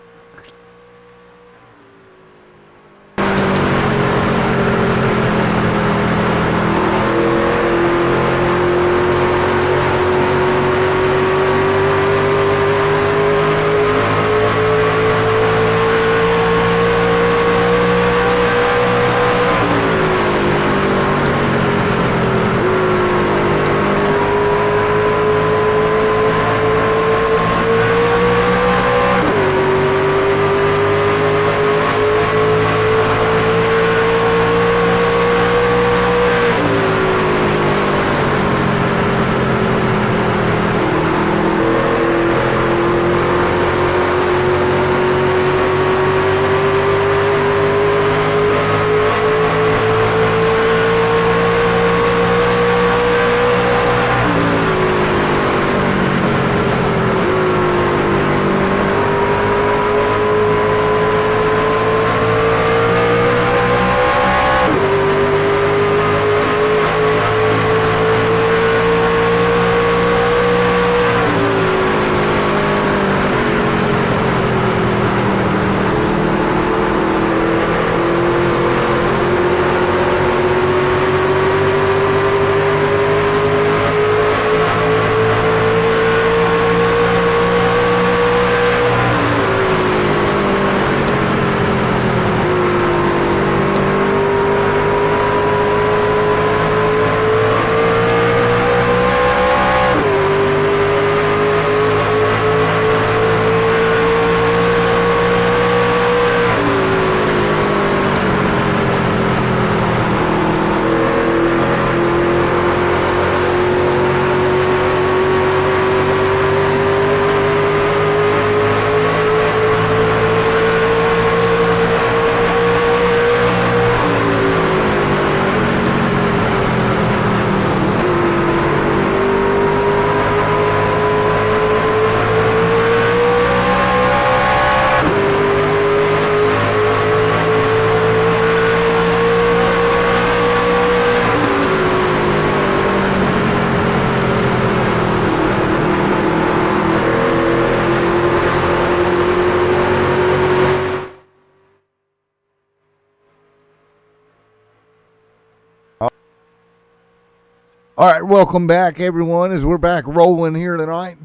All right, welcome back, everyone, as we're back rolling here tonight.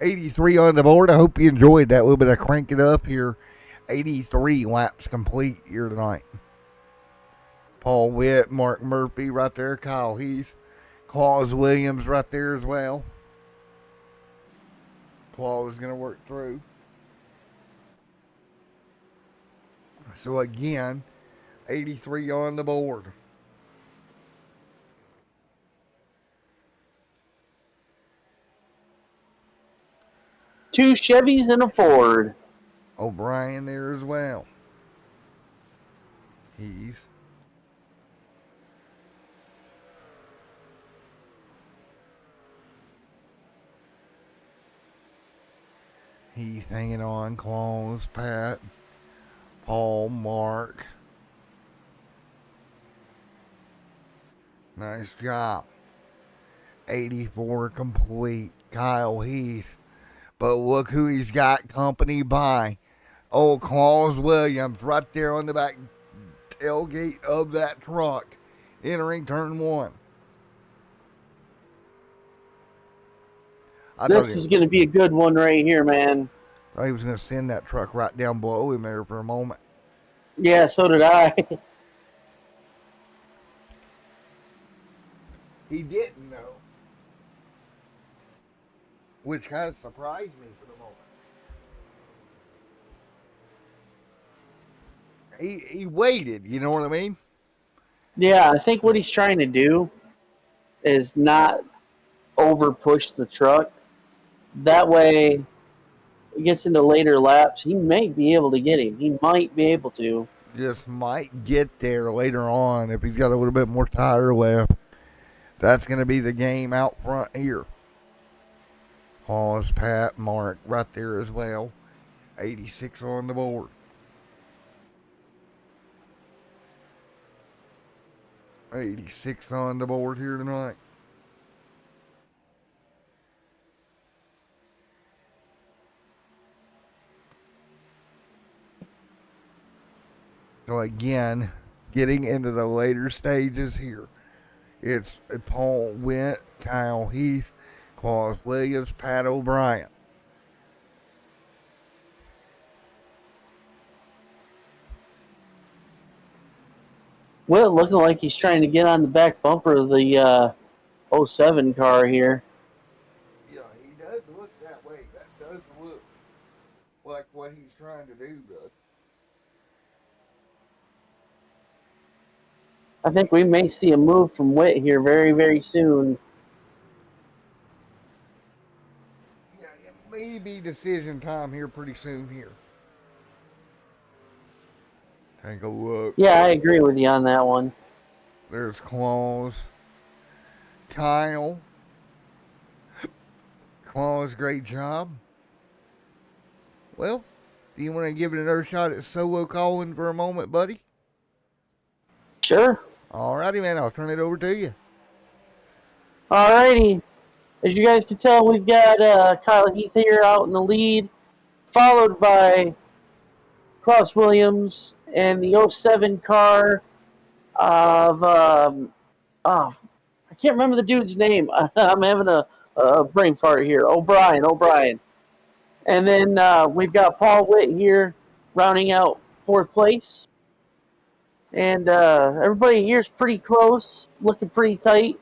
83 on the board. I hope you enjoyed that little bit of crank it up here. 83 laps complete here tonight. Paul Witt, Mark Murphy right there, Kyle Heath, Claus Williams right there as well. Claus is going to work through. So again, 83 on the board. Two Chevys and a Ford. O'Brien there as well. Heath. Heath hanging on. Claus, Pat, Paul, Mark. Nice job. 84 complete. Kyle Heath. But look who he's got company by. Old Claus Williams right there on the back tailgate of that truck. Entering turn one. This is going to be a good one right here, man. I thought he was going to send that truck right down below him there for a moment. Yeah, so did I. He didn't know. Which kind of surprised me for the moment. He waited, you know what I mean? Yeah, I think what he's trying to do is not over push the truck. That way, he gets into later laps. He may be able to get him. He might be able to. Just might get there later on if he's got a little bit more tire left. That's going to be the game out front here. Pause, Pat, Mark right there as well. 86 on the board. '86 on the board here tonight. So again, getting into the later stages here. It's Paul Witt, Kyle Heath, Claus Williams, Pat O'Brien. Witt looking like he's trying to get on the back bumper of the 07 car here. Yeah, he does look that way. That does look like what he's trying to do, bud. I think we may see a move from Witt here very, very soon. Yeah, it may be decision time here pretty soon here. Take a look. Yeah, I agree with you on that one. There's Claus. Kyle. Claus, great job. Well, do you want to give it another shot at solo calling for a moment, buddy? Sure. Alrighty, man. I'll turn it over to you. Alrighty. As you guys can tell, we've got Kyle Heath here out in the lead, followed by Claus Williams and the 07 car of, I can't remember the dude's name. I'm having a brain fart here. O'Brien. And then we've got Paul Witt here rounding out fourth place. And everybody here is pretty close, looking pretty tight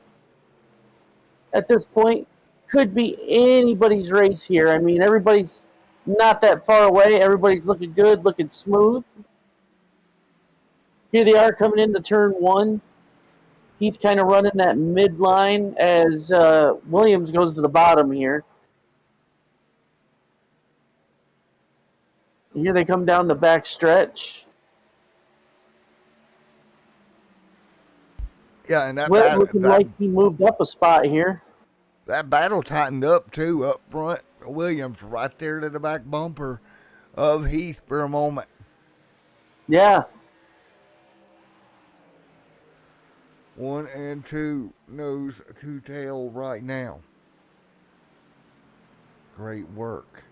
at this point. Could be anybody's race here. I mean, everybody's not that far away. Everybody's looking good, looking smooth. Here they are coming into turn one. Heath kind of running that midline as Williams goes to the bottom here. Here they come down the back stretch. Yeah, and that Witt looking like he moved up a spot here. That battle tightened up too up front. Williams right there to the back bumper of Heath for a moment. Yeah. 1 and 2 nose to tail right now. Great work.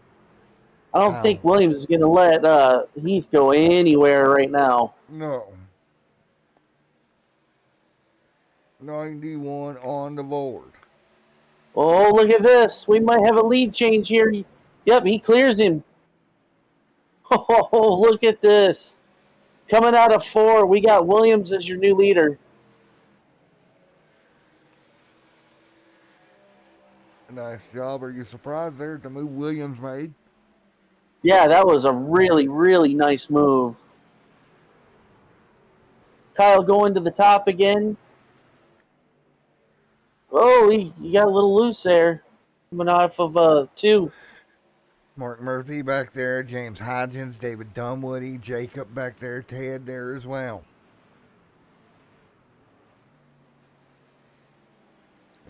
I don't think Williams is going to let Heath go anywhere right now. No. 91 on the board. Oh, look at this. We might have a lead change here. Yep, he clears him. Oh, look at this. Coming out of 4, we got Williams as your new leader. Nice job. Are you surprised there at the move Williams made? Yeah, that was a really, really nice move. Kyle going to the top again. Oh, he got a little loose there. Coming off of 2. Mark Murphy back there, James Hodgins, David Dunwoody, Jacob back there, Ted there as well.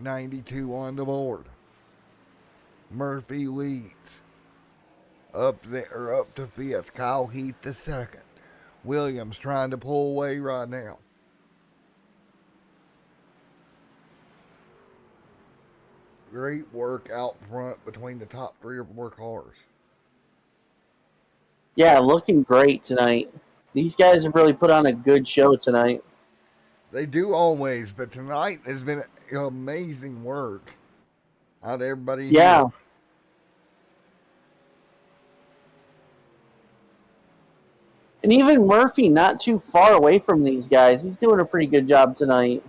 92 on the board. Murphy leads. Up to 5th. Kyle Heath the 2nd. Williams trying to pull away right now. Great work out front between the top 3 or 4 cars. Yeah, looking great tonight. These guys have really put on a good show tonight. They do always, but tonight has been amazing work out of everybody Yeah. here. And even Murphy not too far away from these guys. He's doing a pretty good job tonight.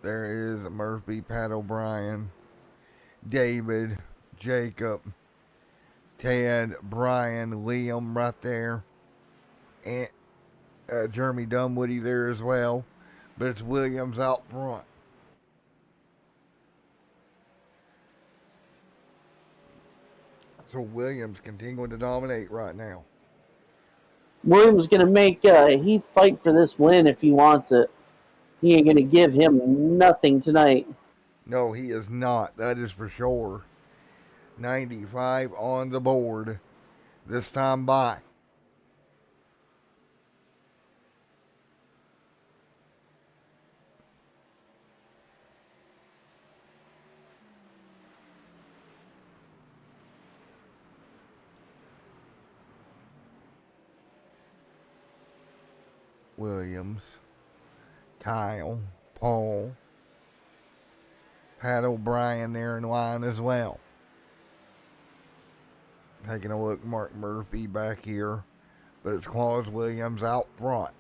There is Murphy, Pat O'Brien, David, Jacob, Ted, Brian, Liam right there, and Jeremy Dunwoody there as well. But it's Williams out front. So Williams continuing to dominate right now. Williams going to make Heath fight for this win if he wants it. He ain't going to give him nothing tonight. No, he is not. That is for sure. 95 on the board. This time by. Williams, Kyle, Paul, Pat O'Brien there in line as well. Taking a look, Mark Murphy back here, but it's Claus Williams out front.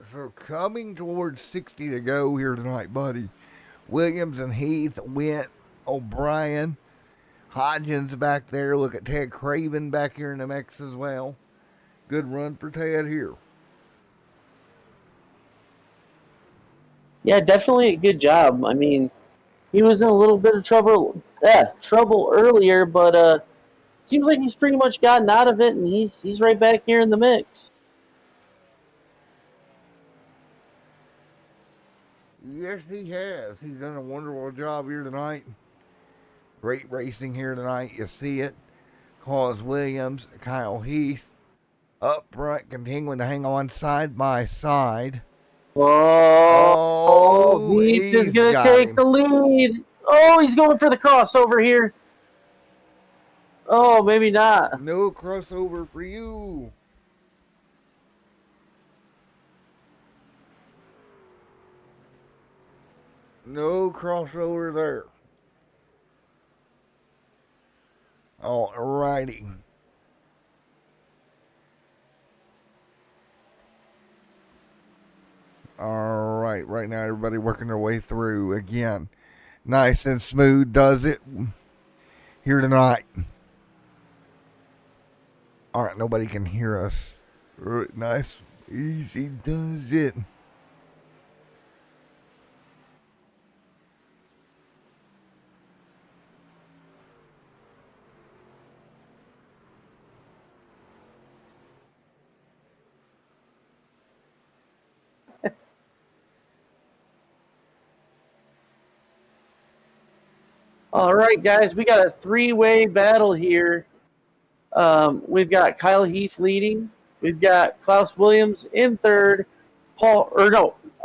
So coming towards 60 to go here tonight, buddy. Williams and Heath went. O'Brien, Hodgins back there. Look at Ted Craven back here in the mix as well. Good run for Ted here. Yeah, definitely a good job. I mean, he was in a little bit of trouble earlier, but seems like he's pretty much gotten out of it, and he's right back here in the mix. Yes, he has. He's done a wonderful job here tonight. Great racing here tonight. You see it. Claus Williams, Kyle Heath up front, continuing to hang on side by side. Oh, Heath is going to take the lead. Oh, he's going for the crossover here. Oh, maybe not. No crossover for you. No crossover there. All righty. All right, right now everybody working their way through again. Nice and smooth does it here tonight. All right, nobody can hear us. Nice, easy does it. All right, guys, we got a three-way battle here. We've got Kyle Heath leading. We've got Klaus Williams in third.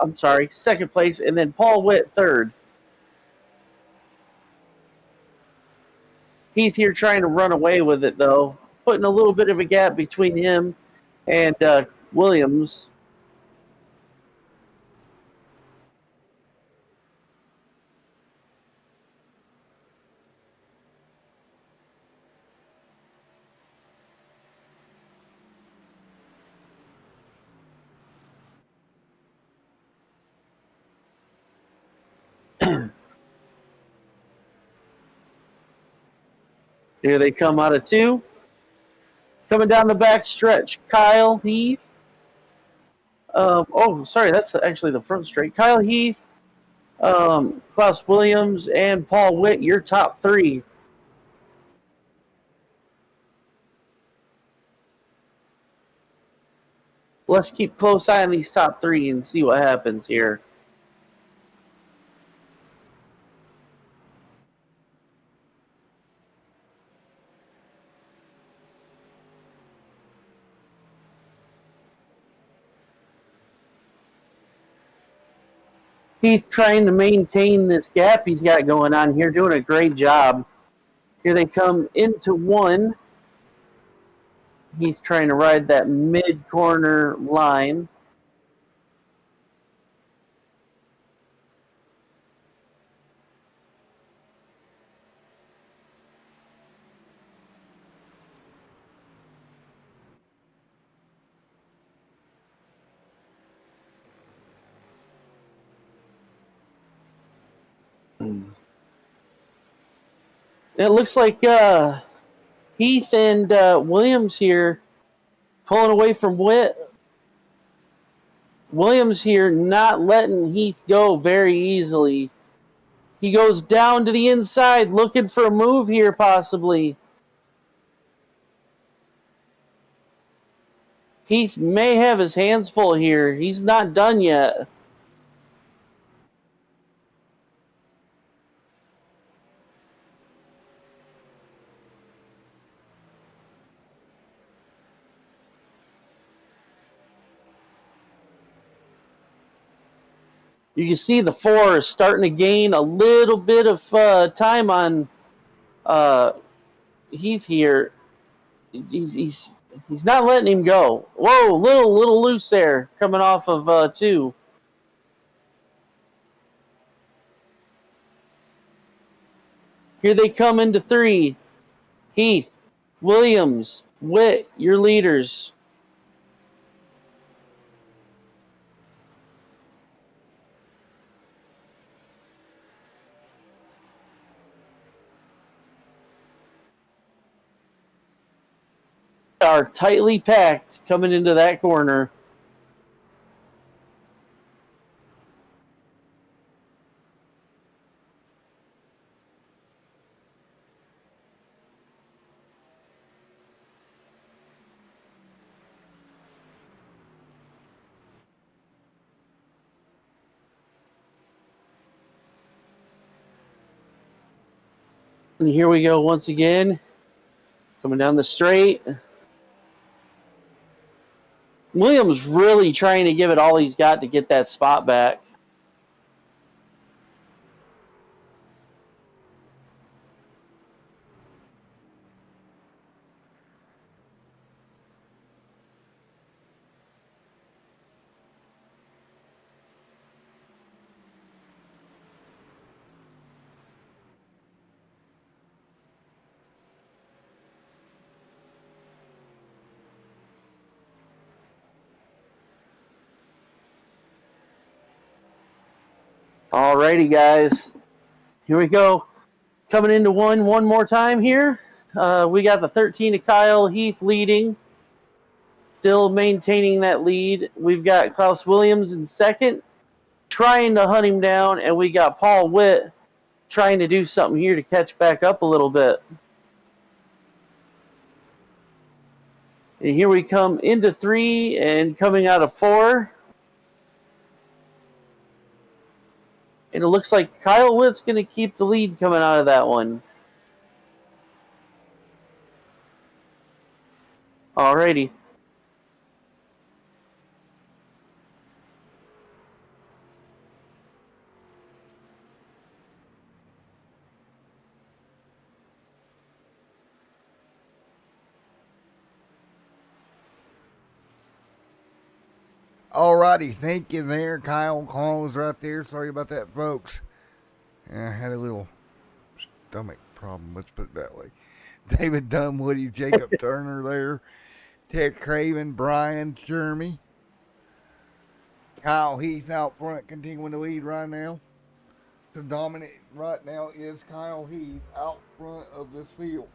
I'm sorry, second place, and then Paul Witt third. Heath here trying to run away with it though, putting a little bit of a gap between him and Williams. Here they come out of two. Coming down the back stretch, Kyle Heath. Sorry, that's actually the front straight. Kyle Heath, Klaus Williams, and Paul Witt, your top three. Let's keep close eye on these top three and see what happens here. Heath trying to maintain this gap he's got going on here, doing a great job. Here they come into one. Heath trying to ride that mid-corner line. It looks like Heath and Williams here pulling away from Witt. Williams here not letting Heath go very easily. He goes down to the inside looking for a move here possibly. Heath may have his hands full here. He's not done yet. You can see the four is starting to gain a little bit of time on Heath here. He's not letting him go. Whoa, little loose there coming off of two. Here they come into three. Heath, Williams, Witt, your leaders. Are tightly packed coming into that corner. And here we go once again. Coming down the straight. Williams really trying to give it all he's got to get that spot back. Alrighty, guys. Here we go. Coming into one more time here. We got the 13 of Kyle Heath leading. Still maintaining that lead. We've got Klaus Williams in second, trying to hunt him down, and we got Paul Witt trying to do something here to catch back up a little bit. And here we come into three and coming out of four. And it looks like Kyle Witt's going to keep the lead coming out of that one. Alrighty. Alrighty, thank you there, Kyle Collins right there. Sorry about that, folks. I had a little stomach problem, let's put it that way. David Dunwoody, Jacob Turner there, Ted Craven, Brian Jeremy, Kyle Heath out front, continuing to lead right now. The dominant right now is Kyle Heath out front of this field.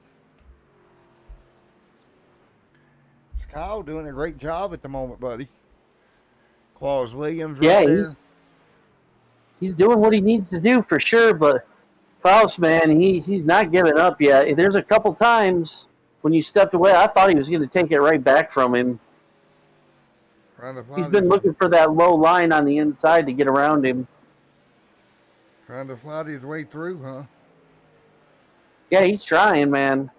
Is Kyle doing a great job at the moment, buddy? Claus Williams right there. He's doing what he needs to do for sure, but Klaus, man, he's not giving up yet. There's a couple times when you stepped away, I thought he was going to take it right back from him. He's been looking for that low line on the inside to get around him. Trying to fly his way through, huh? Yeah, he's trying, man.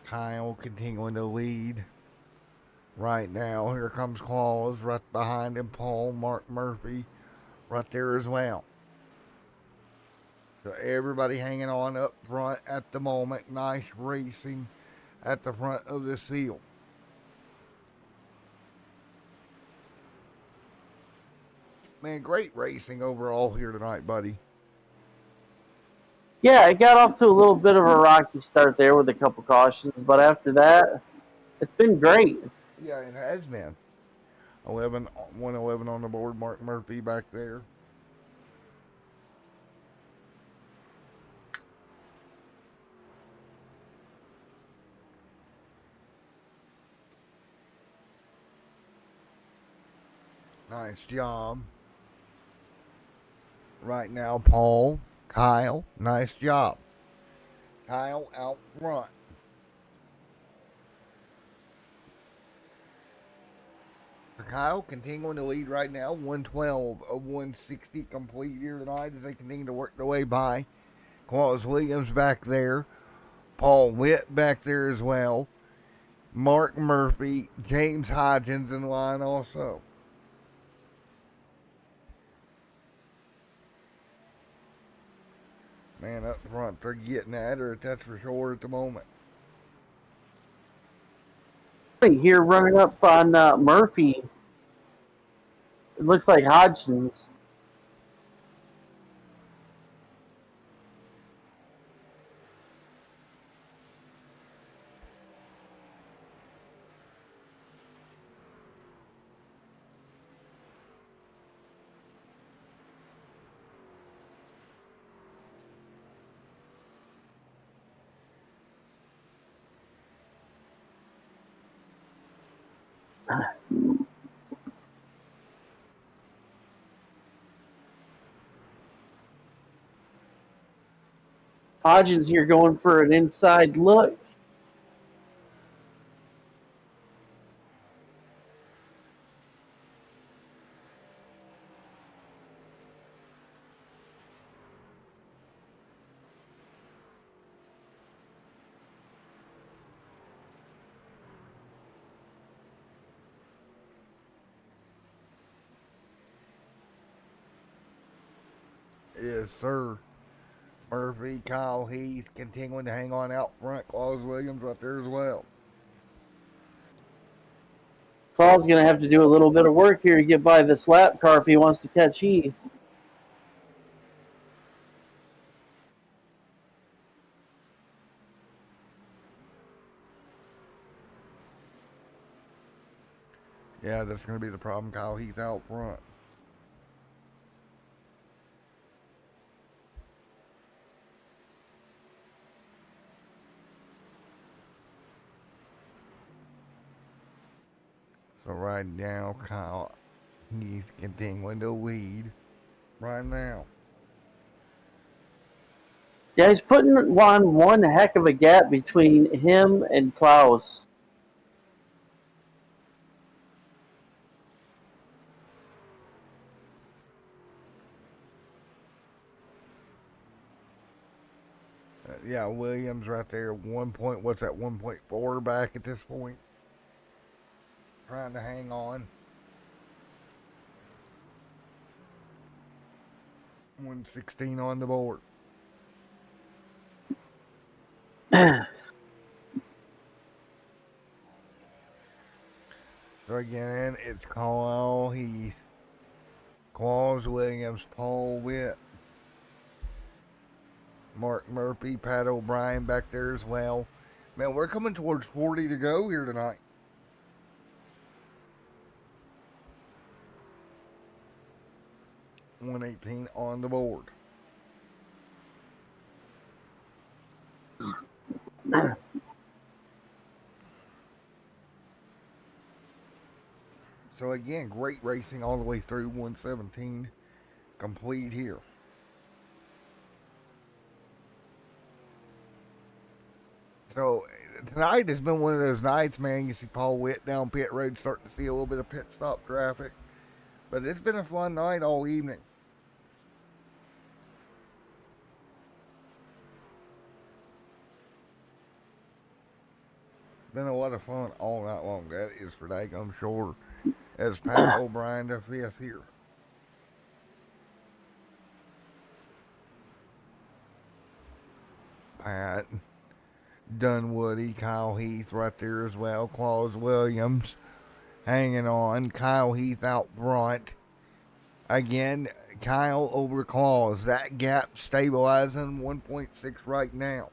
Kyle continuing to lead right now. Here comes Claus right behind him. Paul, Mark Murphy right there as well. So everybody hanging on up front at the moment. Nice racing at the front of this field. Man, great racing overall here tonight, buddy. Yeah, it got off to a little bit of a rocky start there with a couple cautions, but after that, it's been great. Yeah, it has been. 111 on the board. Mark Murphy back there. Nice job. Right now, Paul, Kyle, nice job. Kyle out front. So Kyle continuing to lead right now, 112 of 160 complete here tonight as they continue to work their way by. Claus Williams back there. Paul Witt back there as well. Mark Murphy, James Hodgins in line also. Man, up front, they're getting at her, that's for sure at the moment. Here running up on Murphy. It looks like Hodgins. Hodgins here going for an inside look. Yes, sir. Murphy, Kyle Heath continuing to hang on out front. Claus Williams right there as well. Paul's going to have to do a little bit of work here to get by this lap car if he wants to catch Heath. Yeah, that's going to be the problem. Kyle Heath out front. So right now, Kyle Heath continuing to lead right now. Yeah, he's putting on one heck of a gap between him and Klaus. Yeah, Williams right there. 1.4 back at this point. Trying to hang on. 116 on the board. again, it's Kyle Heath, Claus Williams, Paul Witt, Mark Murphy, Pat O'Brien back there as well. Man, we're coming towards 40 to go here tonight. $118 on the board. So again, great racing all the way through 117 complete here. So tonight has been one of those nights, man. You see Paul Witt down pit road starting to see a little bit of pit stop traffic. But it's been a fun night all evening. Been a lot of fun all night long. That is for daggum sure. As Pat O'Brien the fifth here. Pat Dunwoody, Kyle Heath right there as well. Claus Williams hanging on. Kyle Heath out front. Again, Kyle over Claus. That gap stabilizing 1.6 right now.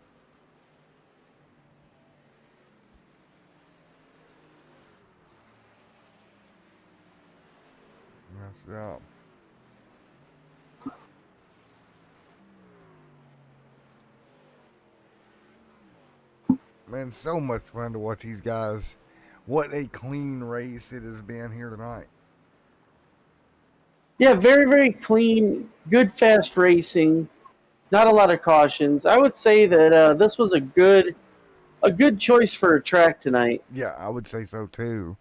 That's up. Man, so much fun to watch these guys. What a clean race it has been here tonight. Yeah, very, very clean, good, fast racing. Not a lot of cautions. I would say that this was a good choice for a track tonight. Yeah, I would say so too.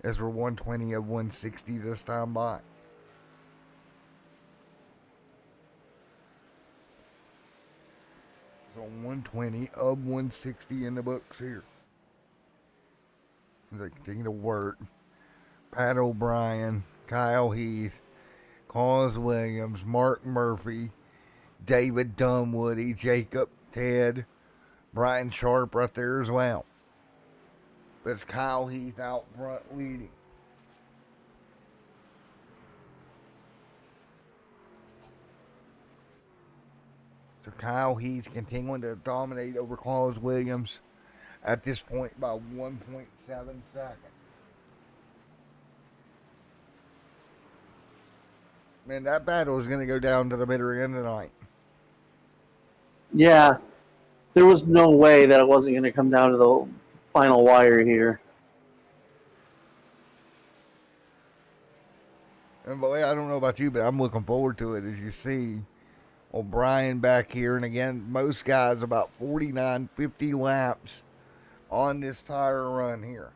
As we're 120 of 160 this time by. So 120 of 160 in the books here. They continue to work. Pat O'Brien, Kyle Heath, Claus Williams, Mark Murphy, David Dunwoody, Jacob Ted, Brian Sharp right there as well. That's Kyle Heath out front leading. So Kyle Heath continuing to dominate over Claus Williams at this point by 1.7 seconds. Man, that battle is going to go down to the bitter end tonight. Yeah, there was no way that it wasn't going to come down to the final wire here. And boy, I don't know about you, but I'm looking forward to it. As you see O'Brien back here, and again, most guys about 49, 50 laps on this tire run here.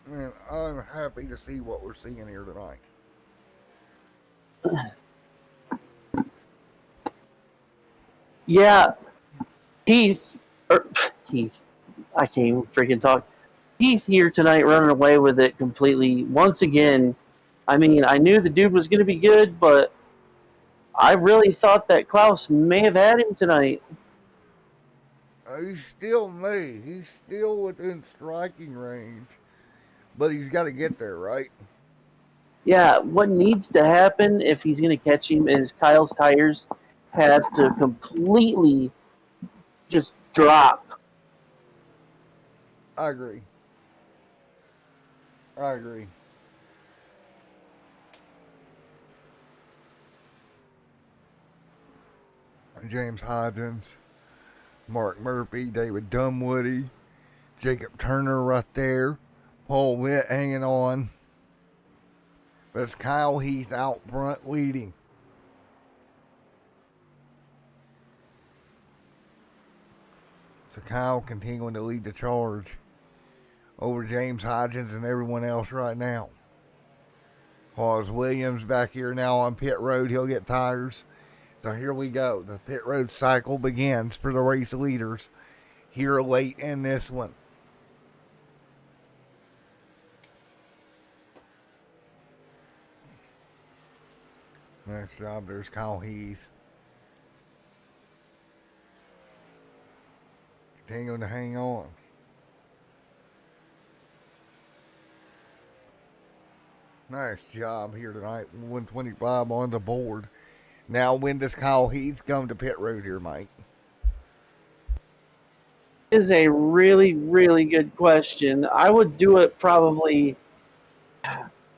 Man, I'm happy to see what we're seeing here tonight. Yeah, Heath, I can't even freaking talk. Heath here tonight running away with it completely. Once again, I mean, I knew the dude was going to be good, but I really thought that Klaus may have had him tonight. He's still me. He's still within striking range. But he's got to get there, right? Yeah, what needs to happen if he's going to catch him is Kyle's tires have to completely just drop. I agree. James Hodgins, Mark Murphy, David Dunwoody, Jacob Turner right there, Paul Witt hanging on. That's Kyle Heath out front leading. So Kyle continuing to lead the charge over James Hodgins and everyone else right now. Claus Williams back here now on pit road. He'll get tires. So here we go. The pit road cycle begins for the race leaders here late in this one. Nice job. There's Kyle Heath. Continuing to hang on. Nice job here tonight. 125 on the board. Now, when does Kyle Heath come to pit road here, Mike? Is a really, really good question. I would do it probably,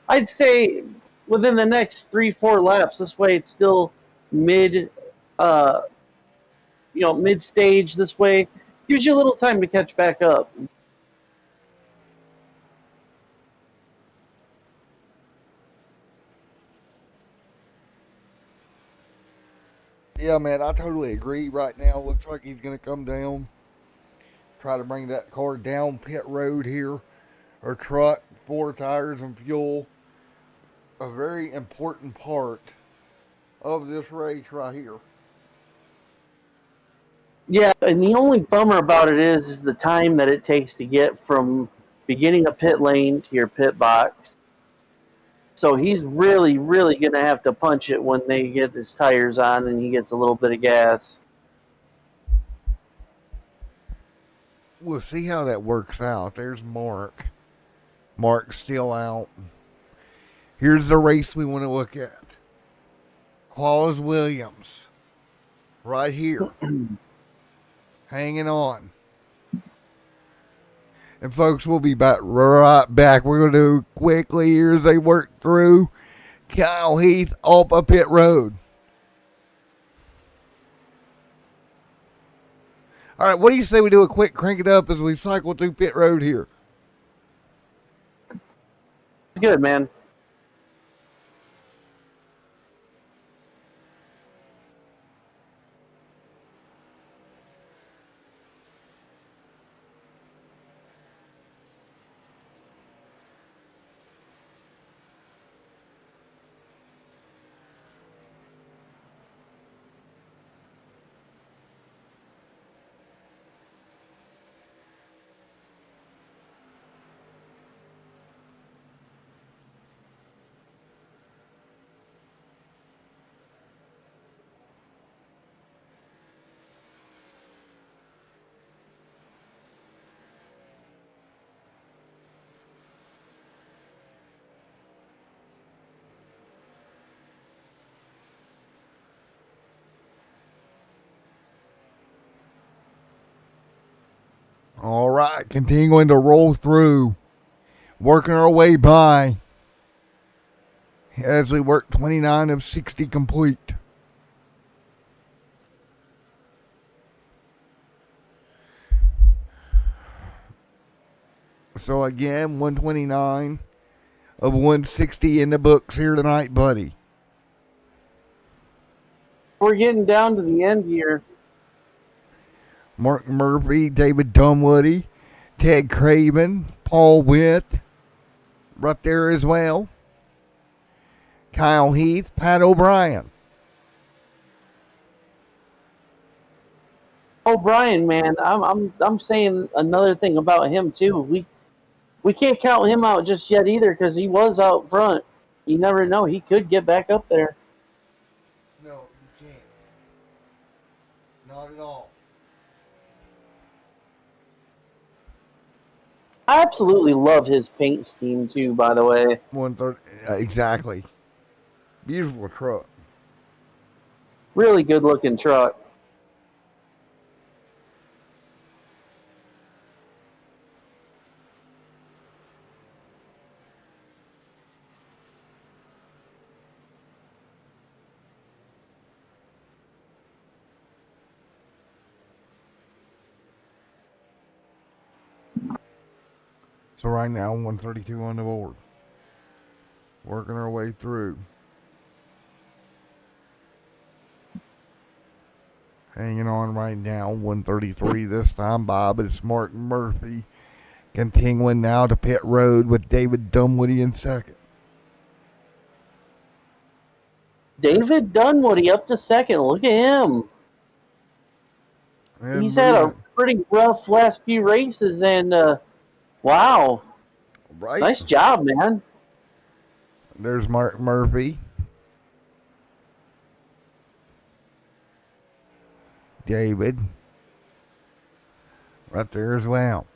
I'd say within the next 3-4 laps. This way it's still mid, mid stage. This way gives you a little time to catch back up. Yeah, man, I totally agree. Right now, looks like he's going to come down, try to bring that car down pit road here, or truck, 4 tires and fuel. A very important part of this race right here. Yeah, and the only bummer about it is the time that it takes to get from beginning of pit lane to your pit box. So he's really, really going to have to punch it when they get his tires on and he gets a little bit of gas. We'll see how that works out. There's Mark. Mark's still out. Here's the race we want to look at. Claus Williams. Right here. Hanging on. And folks, we'll be right back. We're going to do quickly here as they work through Kyle Heath off a pit road. All right, what do you say we do a quick crank it up as we cycle through pit road here? Good, man. All right, continuing to roll through, working our way by as we work 29 of 60 complete. So again, 129 of 160 in the books here tonight, buddy. We're getting down to the end here. Mark Murphy, David Dunwoody, Ted Craven, Paul Witt, right there as well. Kyle Heath, Pat O'Brien. O'Brien, man, I'm saying another thing about him too. We can't count him out just yet either because he was out front. You never know; he could get back up there. No, you can't. Not at all. I absolutely love his paint scheme too. By the way, 130, exactly. Beautiful truck. really good looking truck. So right now, 132 on the board. Working our way through. Hanging on right now, 133 this time by, but it's Mark Murphy continuing now to pit road with David Dunwoody in second. David Dunwoody up to second. Look at him. And He's had a moving. pretty rough last few races, and wow, Right. nice job, man. There's Mark Murphy. David right there as well.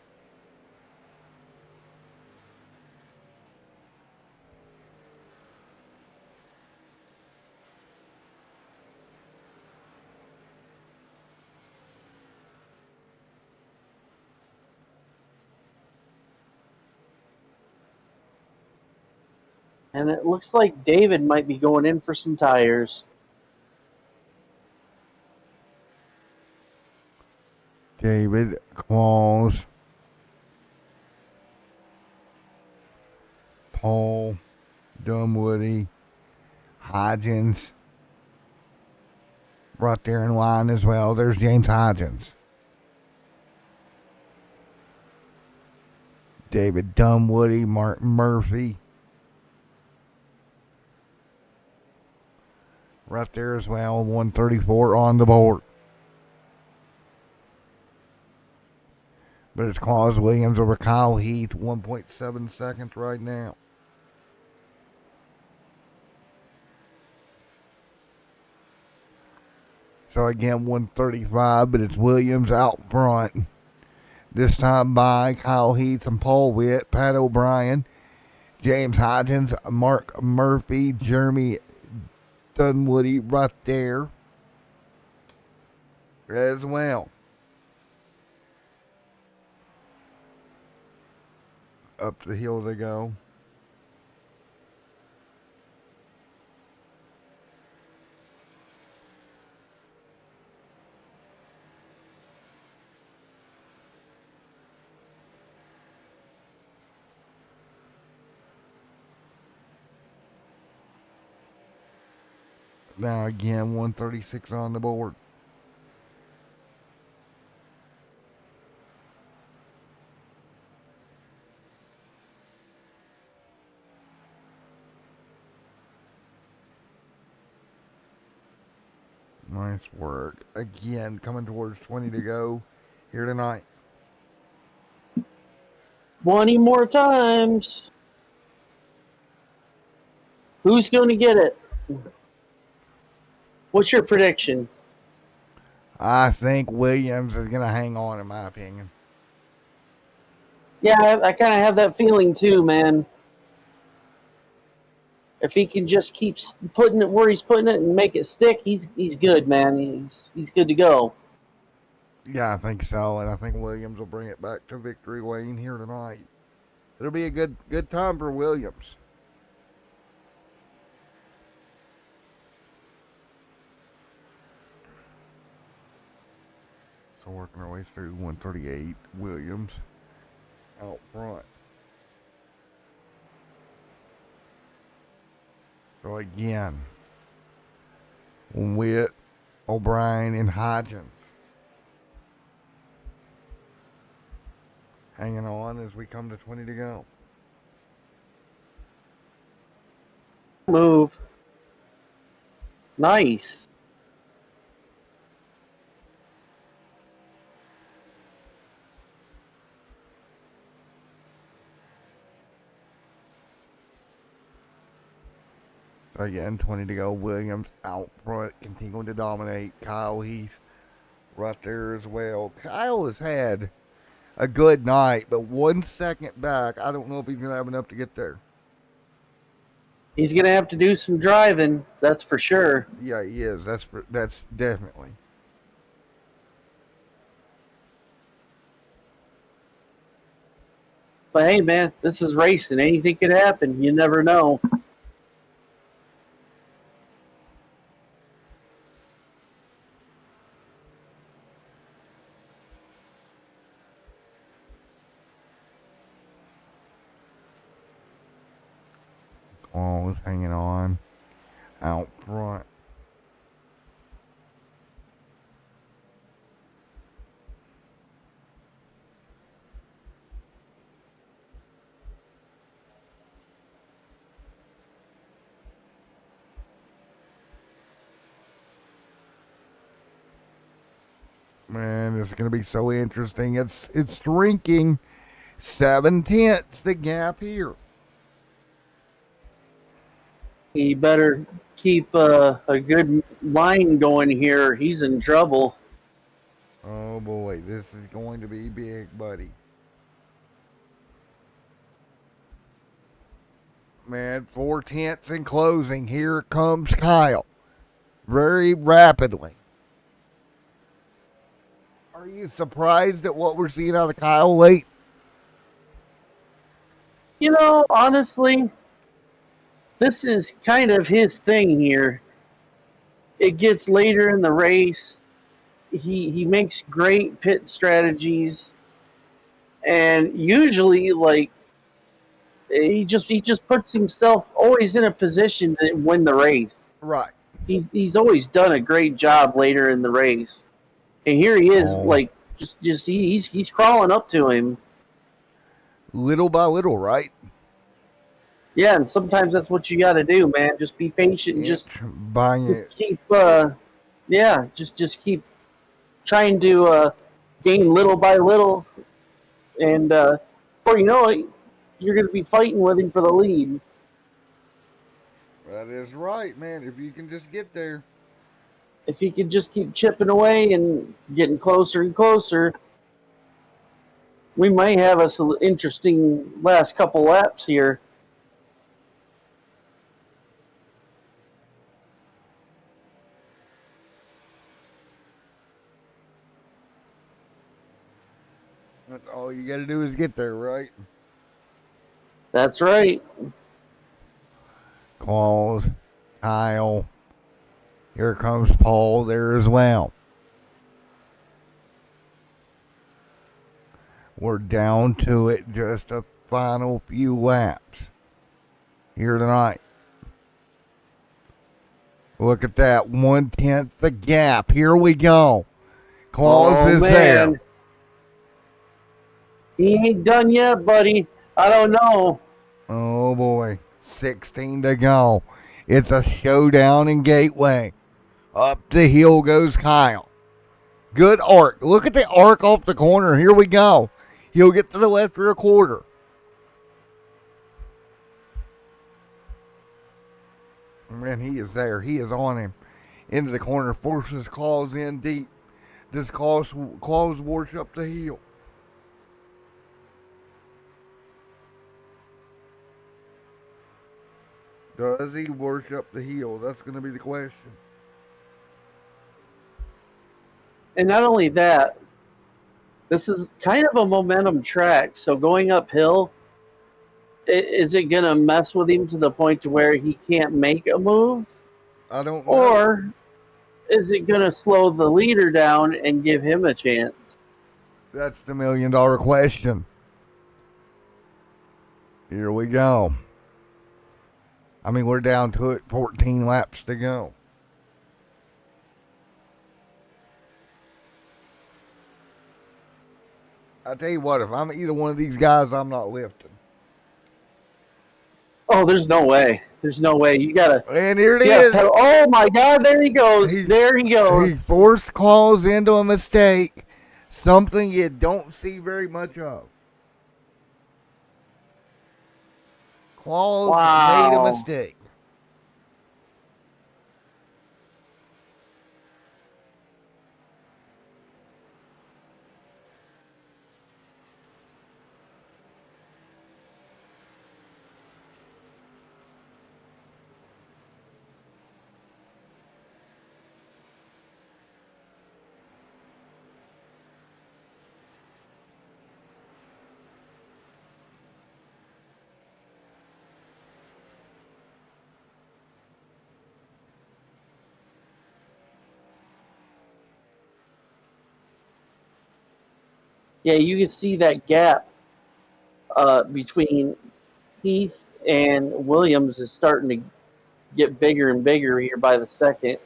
And it looks like David might be going in for some tires. David, Claus, Paul, Dunwoody, Hodgins, right there in line as well. There's James Hodgins. David Dunwoody, Martin Murphy. Right there as well, 134 on the board. But it's Claus Williams over Kyle Heath, 1.7 seconds right now. So again, 135, but it's Williams out front. This time by Kyle Heath and Paul Witt, Pat O'Brien, James Hodgins, Mark Murphy, Jeremy Dunwoody right there as well. Up the hill they go. Now again, 136 on the board. Nice work. Again, coming towards 20 to go here tonight. 20 more times. Who's going to get it? What's your prediction? I think Williams is going to hang on, in my opinion. Yeah, I kind of have that feeling too, man. If he can just keep putting it where he's putting it and make it stick, he's good, man. He's good to go. Yeah, I think so, and I think Williams will bring it back to victory lane here tonight. It'll be a good time for Williams. So working our way through 138, Williams out front. So again, Witt, O'Brien, and Hodgins hanging on as we come to 20 to go. Move. Nice. So again, 20 to go. Williams out front, continuing to dominate. Kyle Heath right there as well. Kyle has had a good night, but 1 second back. I don't know if he's going to have enough to get there. He's going to have to do some driving, that's for sure. Yeah, he is. That's definitely. But hey, man, this is racing. Anything could happen. You never know. Always hanging on out front. Man, this is going to be so interesting. It's shrinking 7/10 the gap here. He better keep a good line going here. He's in trouble. Oh boy, this is going to be big, buddy. Man, 4/10 in closing. Here comes Kyle. Very rapidly. Are you surprised at what we're seeing out of Kyle late? You know, honestly, this is kind of his thing here. It gets later in the race. He makes great pit strategies, and usually, like, he just puts himself always in a position to win the race. Right. He's always done a great job later in the race, and here he is, Oh. like, just he's crawling up to him. Little by little, right? Yeah, and sometimes that's what you got to do, man. Just be patient and just keep, yeah, just keep trying to gain little by little, and before you know it, you're going to be fighting with him for the lead. That is right, man. If you can just get there. If he could just keep chipping away and getting closer and closer, we might have us an interesting last couple laps here. That's all you got to do is get there, right? That's right. Claus, Kyle. Here comes Paul there as well. We're down to it, just a final few laps here tonight. Look at that, 1/10 the gap. Here we go. Claus is there. He ain't done yet, buddy. I don't know. Oh boy, 16 to go. It's a showdown in Gateway. Up the hill goes Kyle. Good arc. Look at the arc off the corner. Here we go. He'll get to the left for a quarter. Man, he is there. He is on him. Into the corner. Forces Claus in deep. Does Claus wash up the hill? Does he work up the hill? That's going to be the question. And not only that, this is kind of a momentum track. So going uphill, is it going to mess with him to the point to where he can't make a move? I don't know. Or is it going to slow the leader down and give him a chance? That's the $1 million question. Here we go. I mean, we're down to it. 14 laps to go. I tell you what, if I'm either one of these guys, I'm not lifting. Oh, there's no way. There's no way. You gotta. And here it is. Oh my God! There he goes. There he goes. He forced Claus into a mistake. Something you don't see very much of. Claus made a mistake. Yeah, you can see that gap between Heath and Williams is starting to get bigger and bigger here by the second.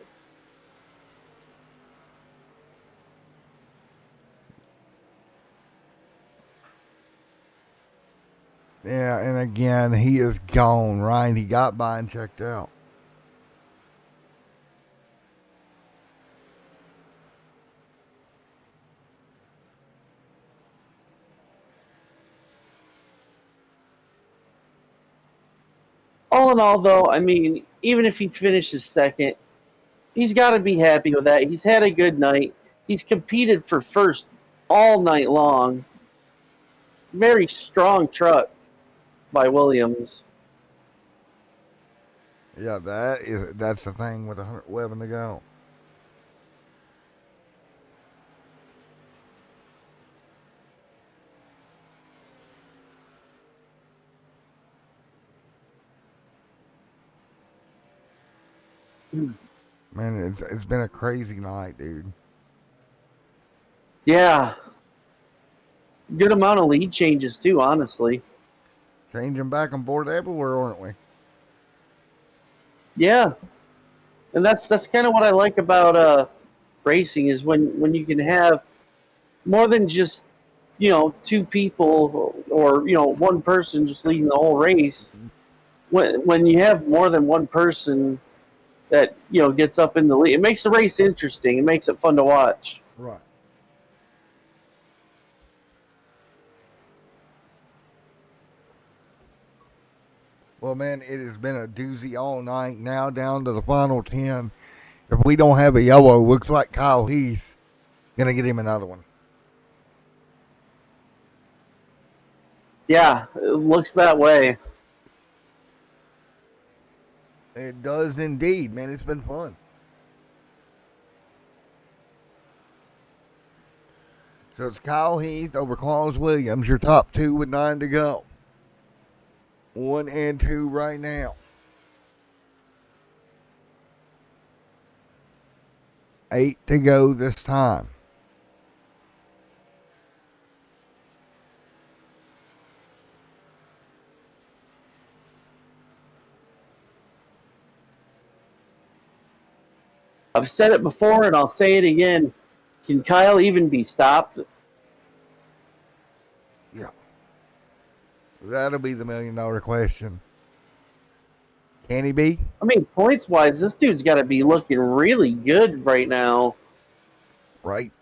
Yeah, and again, he is gone, right? He got by and checked out. All in all, though, I mean, even if he finishes second, he's got to be happy with that. He's had a good night. He's competed for first all night long. Very strong truck by Williams. Yeah, that's the thing with 111 to go. Man, it's been a crazy night, dude. Yeah. Good amount of lead changes too, honestly. Changing back and forth everywhere, aren't we? Yeah. And that's kind of what I like about racing is when you can have more than just two people or one person just leading the whole race. When you have more than one person that gets up in the lead, it makes the race interesting. It makes it fun to watch. Right. Well, man, it has been a doozy all night. Now down to the final 10. If we don't have a yellow, looks like Kyle Heath gonna get him another one. Yeah, it looks that way. It does indeed, man. It's been fun. So it's Kyle Heath over Claus Williams, your top two with 9 to go. 1 and 2 right now. 8 to go this time. I've said it before and I'll say it again. Can Kyle even be stopped? Yeah. That'll be the $1 million question. Can he be? I mean, points wise, this dude's got to be looking really good right now. Right.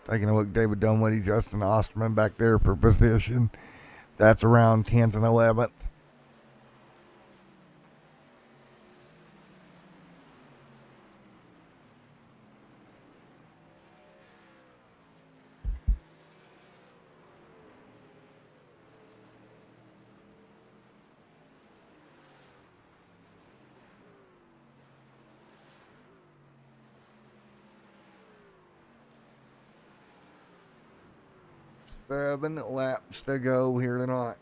Taking a look, David Dunwoody, Justin Osterman back there for position. That's around 10th and 11th. Seven laps to go here tonight.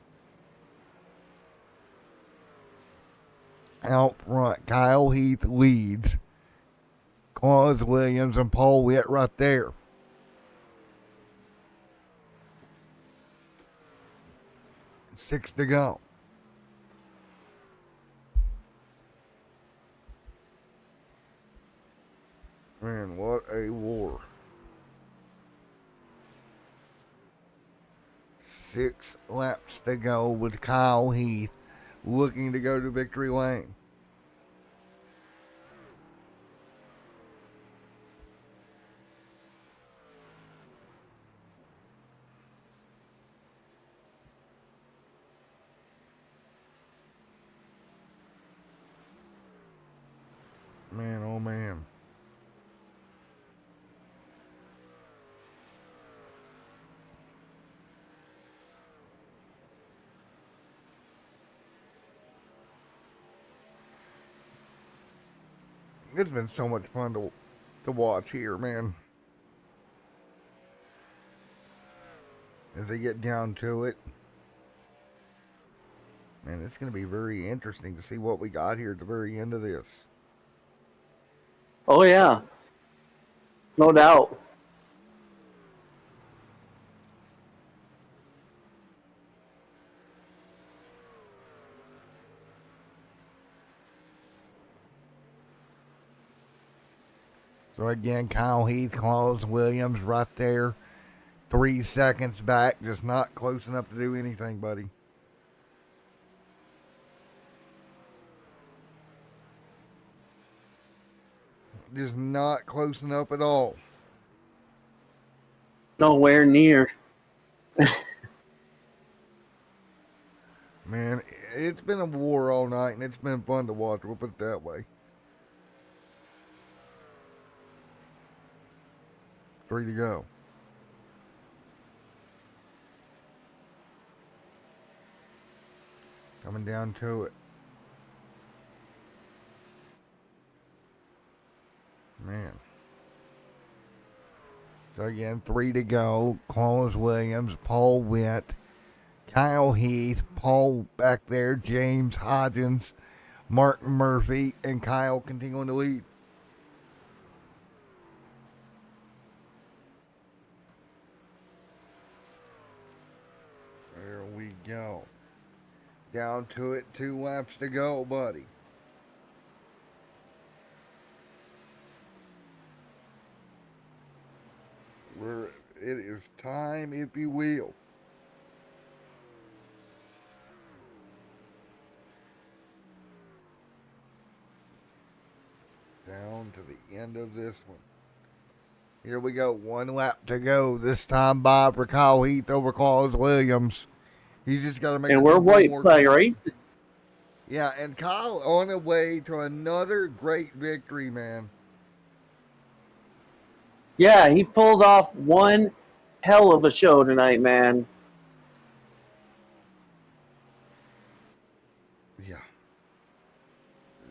Out front, Kyle Heath leads. Claus Williams and Paul Witt right there. Six to go. Man, what a war. 6 laps to go with Kyle Heath looking to go to victory lane. Man, oh man. It's been so much fun to watch here, man. As they get down to it. Man, it's going to be very interesting to see what we got here at the very end of this. Oh, yeah. No doubt. So again, Kyle Heath, Claus Williams right there. 3 seconds back, just not close enough to do anything, buddy. Just not close enough at all. Nowhere near. Man, it's been a war all night, and it's been fun to watch. We'll put it that way. 3 to go. Coming down to it. Man. So again, 3 to go. Carlos Williams, Paul Witt, Kyle Heath, Paul back there, James Hodgins, Martin Murphy, and Kyle continuing to lead. There we go. Down to it, 2 laps to go, buddy. It is time, if you will. Down to the end of this one. Here we go. 1 lap to go. This time by for Kyle Heath over Carlos Williams. He's just got to make. And we're white flag, right? Yeah, and Kyle on the way to another great victory, man. Yeah, he pulled off one hell of a show tonight, man. Yeah.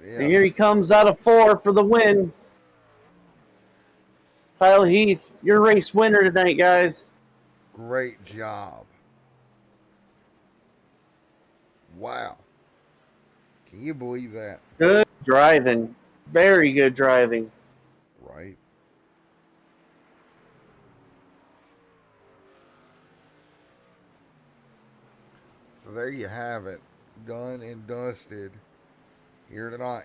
And here he comes out of 4 for the win. Kyle Heath, your race winner tonight, guys. Great job. Wow. Can you believe that? Good driving. Very good driving. Right. So there you have it. Done and dusted here tonight.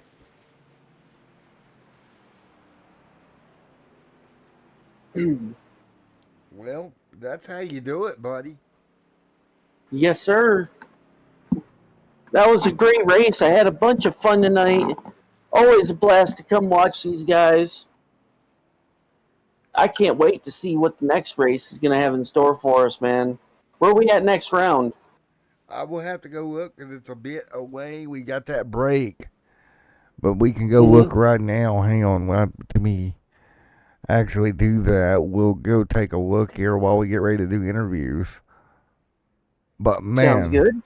Well, that's how you do it, buddy. Yes, sir. That was a great race. I had a bunch of fun tonight. Always a blast to come watch these guys. I can't wait to see what the next race is going to have in store for us, man. Where are we at next round? I will have to go look because it's a bit away. We got that break. But we can go look right now. Hang on. Let me actually do that. We'll go take a look here while we get ready to do interviews. But, man. Sounds good.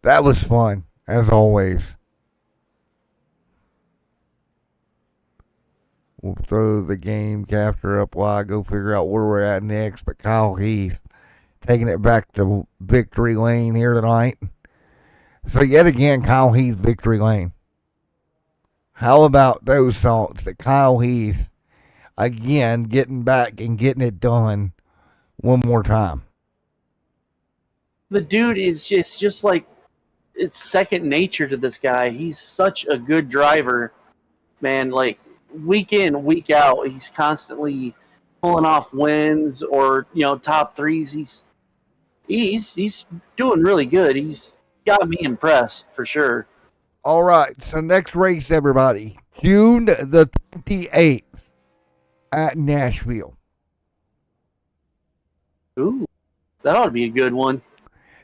That was fun, as always. We'll throw the game capture up while I go figure out where we're at next. But Kyle Heath taking it back to victory lane here tonight. So yet again, Kyle Heath, victory lane. How about those thoughts that Kyle Heath, again, getting back and getting it done one more time? The dude is just like, it's second nature to this guy. He's such a good driver, man. Like, week in, week out, he's constantly pulling off wins or, top threes. He's doing really good. He's got me impressed for sure. All right, so next race, everybody, June the 28th at Nashville. Ooh, that ought to be a good one.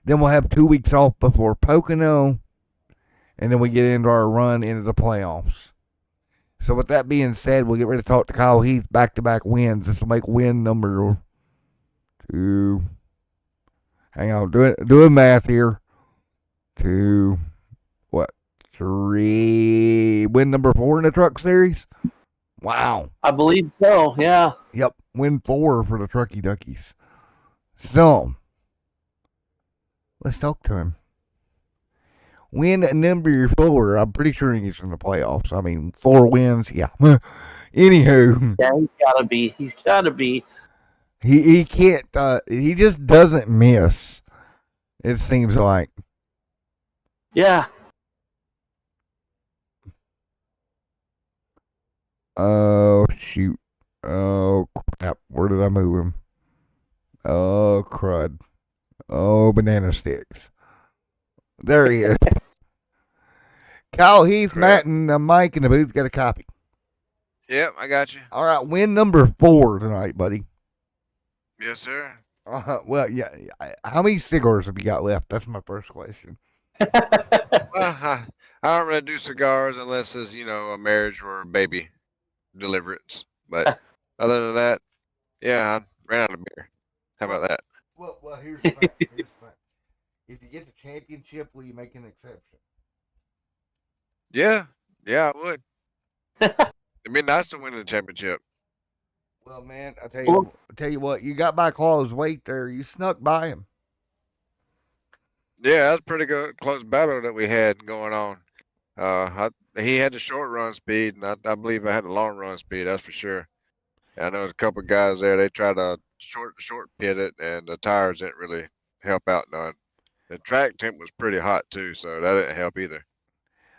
Then we'll have 2 weeks off before Pocono, and then we get into our run into the playoffs. So with that being said, we'll get ready to talk to Kyle Heath, back-to-back wins. This will make win number 2. Hang on, doing math here. 2, 3, win number 4 in the truck series? Wow. I believe so, yeah. Yep, win 4 for the Truckee Duckies. So, let's talk to him. Win number 4, I'm pretty sure he's in the playoffs. I mean, 4 wins, yeah. Anywho. Yeah, he's gotta be. He can't, he just doesn't miss, it seems like. Yeah. Oh, shoot. Oh, crap. Where did I move him? Oh, crud. Oh, banana sticks. There he is. Kyle Heath, Matt, and Mike in the booth got a copy. Yep, I got you. All right, win number 4 tonight, buddy. Yes, sir. Well, yeah. How many cigars have you got left? That's my first question. Well, I don't really do cigars unless it's, a marriage or a baby deliverance. But Other than that, yeah, I ran out of beer. How about that? Well, here's the thing. Here's the thing. If you get the championship, will you make an exception? Yeah, yeah, I would. It'd be nice to win the championship. Well, man, Well, I tell you what, you got by Claw's weight there. You snuck by him. Yeah, that was a pretty good close battle that we had going on. He had the short run speed, and I believe I had the long run speed. That's for sure. And I know there's a couple of guys there. They tried to short pit it, and the tires didn't really help out none. The track temp was pretty hot too, so that didn't help either.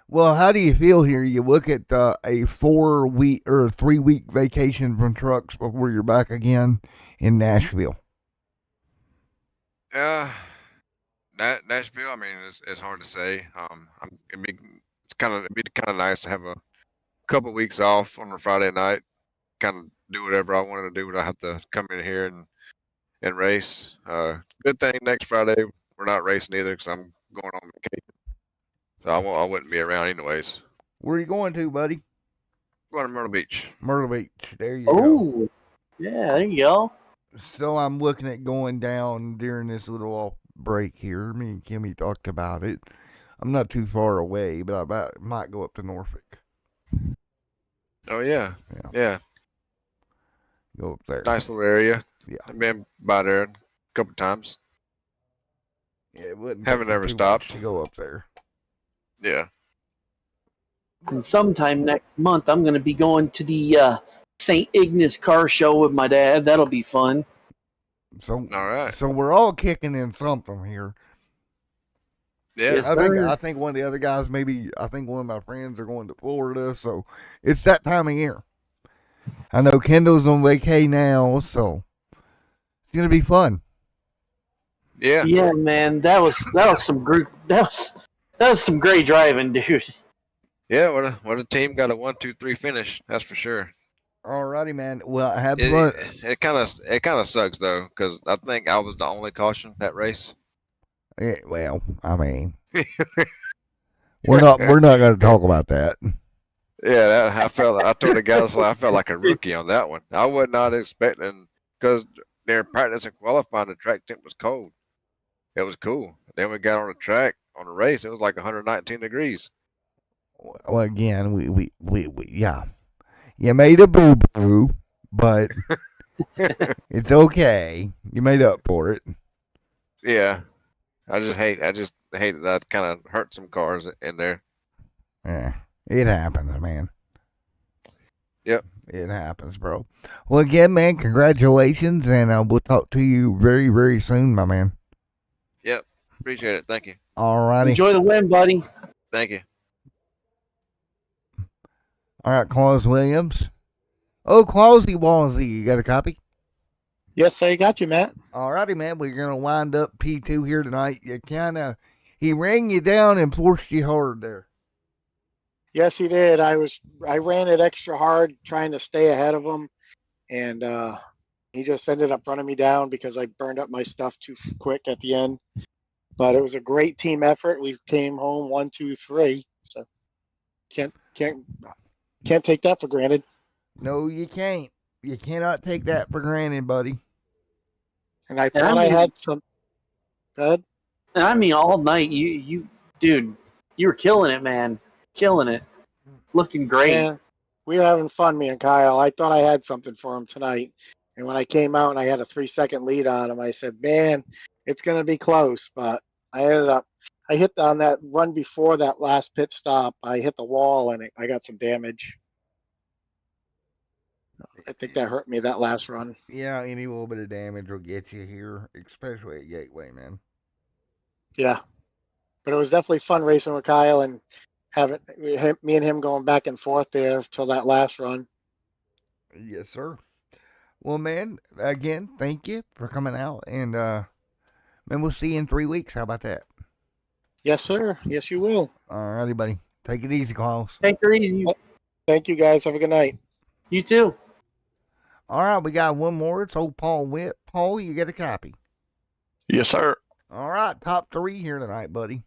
Well, how do you feel here? You look at a 4 week or 3 week vacation from trucks before you're back again in Nashville. Nashville. I mean, it's hard to say. It'd be kind of nice to have a couple of weeks off on a Friday night, kind of do whatever I wanted to do without have to come in here and race. Good thing next Friday we're not racing either because I'm going on vacation, so I wouldn't be around anyways. Where are you going to, buddy? Going to Myrtle Beach. Myrtle Beach. There you go. oh, yeah, there you go. So I'm looking at going down during this little off break here. Me and Kimmy talked about it. I'm not too far away, but might go up to Norfolk. Oh yeah, Yeah. yeah. Go up there. Nice little area. Yeah. I've been by there a couple times. Yeah, it wouldn't Haven't take me ever too stopped. much to go up there. Yeah. And sometime next month, I'm going to be going to the St. Ignace car show with my dad. That'll be fun. So All right. So we're all kicking in something here. Yeah. Yes. I think sir. I think one of the other guys, I think one of my friends are going to Florida, so it's that time of year. I know Kendall's on vacay now, so it's gonna be fun. Yeah. Yeah, man, that was some that was some great driving, dude. Yeah. What a team got a 1-2-3 finish. That's for sure. Alrighty, man. Well, I have It fun. it kind of sucks though, because I think I was the only caution that race. Yeah, well, I mean, we're not going to talk about that. Yeah, I told the guys I felt like a rookie on that one. I was not expecting because during practice and qualifying the track temp was cold. It was cool. Then we got on the track on the race. It was like 119 degrees. Well, again, we yeah, you made a boo boo, but it's okay. You made up for it. Yeah, I just hate that kind of hurt some cars in there. Yeah, it happens, man. Yep. It happens, bro. Well, again, man, congratulations, and we'll talk to you very, very soon, my man. Yep. Appreciate it. Thank you. All righty. Enjoy the win, buddy. Thank you. All right, Claus Williams. Oh, Clausy Wallsy, you got a copy? Yes, I got you, Matt. All righty, man. We're going to wind up P2 here tonight. He rang you down and forced you hard there. Yes, he did. I ran it extra hard trying to stay ahead of him, and he just ended up running me down because I burned up my stuff too quick at the end. But it was a great team effort. We came home 1, 2, 3. So can't take that for granted. No, you can't. You cannot take that for granted, buddy. And I thought I had some. Good. And I mean, all night, dude, you were killing it, man. Killing it. Looking great. Yeah, we were having fun, me and Kyle. I thought I had something for him tonight. And when I came out and I had a 3-second lead on him, I said, man, it's going to be close. But I hit on that run before that last pit stop. I hit the wall and I got some damage. I think that hurt me that last run. Yeah, any little bit of damage will get you here, especially at Gateway, man. Yeah. But it was definitely fun racing with Kyle and me and him going back and forth there till that last run. Yes, sir. Well, man, again, thank you for coming out, and man, we'll see you in 3 weeks. How about that? Yes, sir. Yes, you will. All righty, buddy. Take it easy, Klaus. Take her easy. Thank you, guys. Have a good night. You too. All right, we got one more. It's old Paul Witt. Paul, you get a copy. Yes, sir. All right, top 3 here tonight, buddy.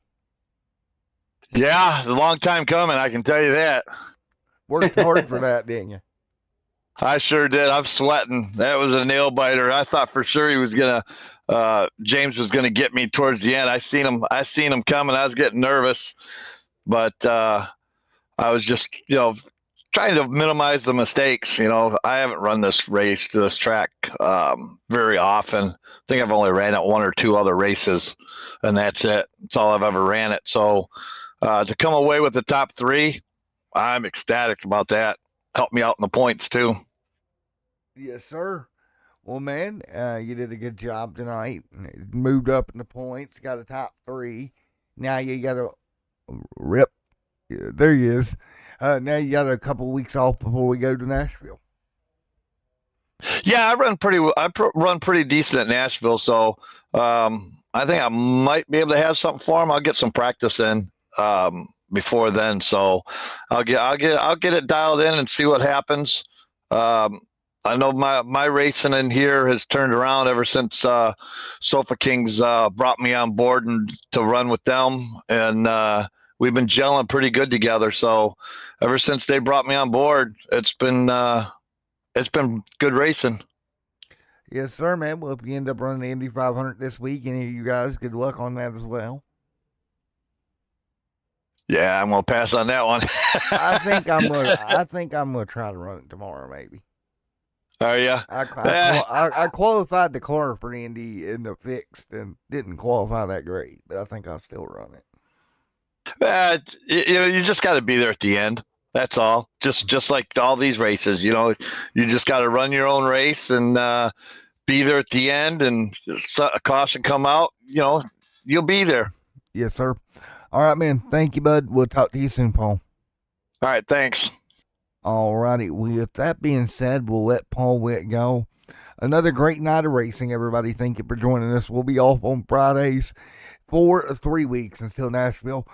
Yeah, it's a long time coming, I can tell you that. Worked hard for that, didn't you? I sure did. I'm sweating. That was a nail biter. I thought for sure he was gonna, James was gonna get me towards the end. I seen him coming. I was getting nervous, but I was just, trying to minimize the mistakes. I haven't run this track very often. I think I've only ran it one or two other races, and that's it. That's all I've ever ran it. So to come away with the top three, I'm ecstatic about that. Helped me out in the points too. Yes, sir. Well, man, you did a good job tonight. Moved up in the points, got a top three. Now you got a rip. Yeah, there he is. Now you got a couple weeks off before we go to Nashville. Yeah, I run pretty decent at Nashville, so I think I might be able to have something for him. I'll get some practice in before then, so I'll get it dialed in and see what happens. I know my racing in here has turned around ever since Sofa Kings brought me on board and to run with them, and we've been gelling pretty good together. So ever since they brought me on board, it's been good racing. Yes, sir, man. Well, if you end up running the Indy 500 this week, any of you guys, good luck on that as well. Yeah, I'm gonna pass on that one. I think I'm gonna try to run it tomorrow, maybe. Are you? I qualified the car for Indy in the fixed and didn't qualify that great, but I think I'll still run it. You just got to be there at the end. That's all. Just like all these races, you just got to run your own race and be there at the end. And a caution come out, you'll be there. Yes, sir. All right, man. Thank you, bud. We'll talk to you soon, Paul. All right, thanks. All righty. With that being said, we'll let Paul Witt go. Another great night of racing, everybody. Thank you for joining us. We'll be off on Fridays for 3 weeks until Nashville.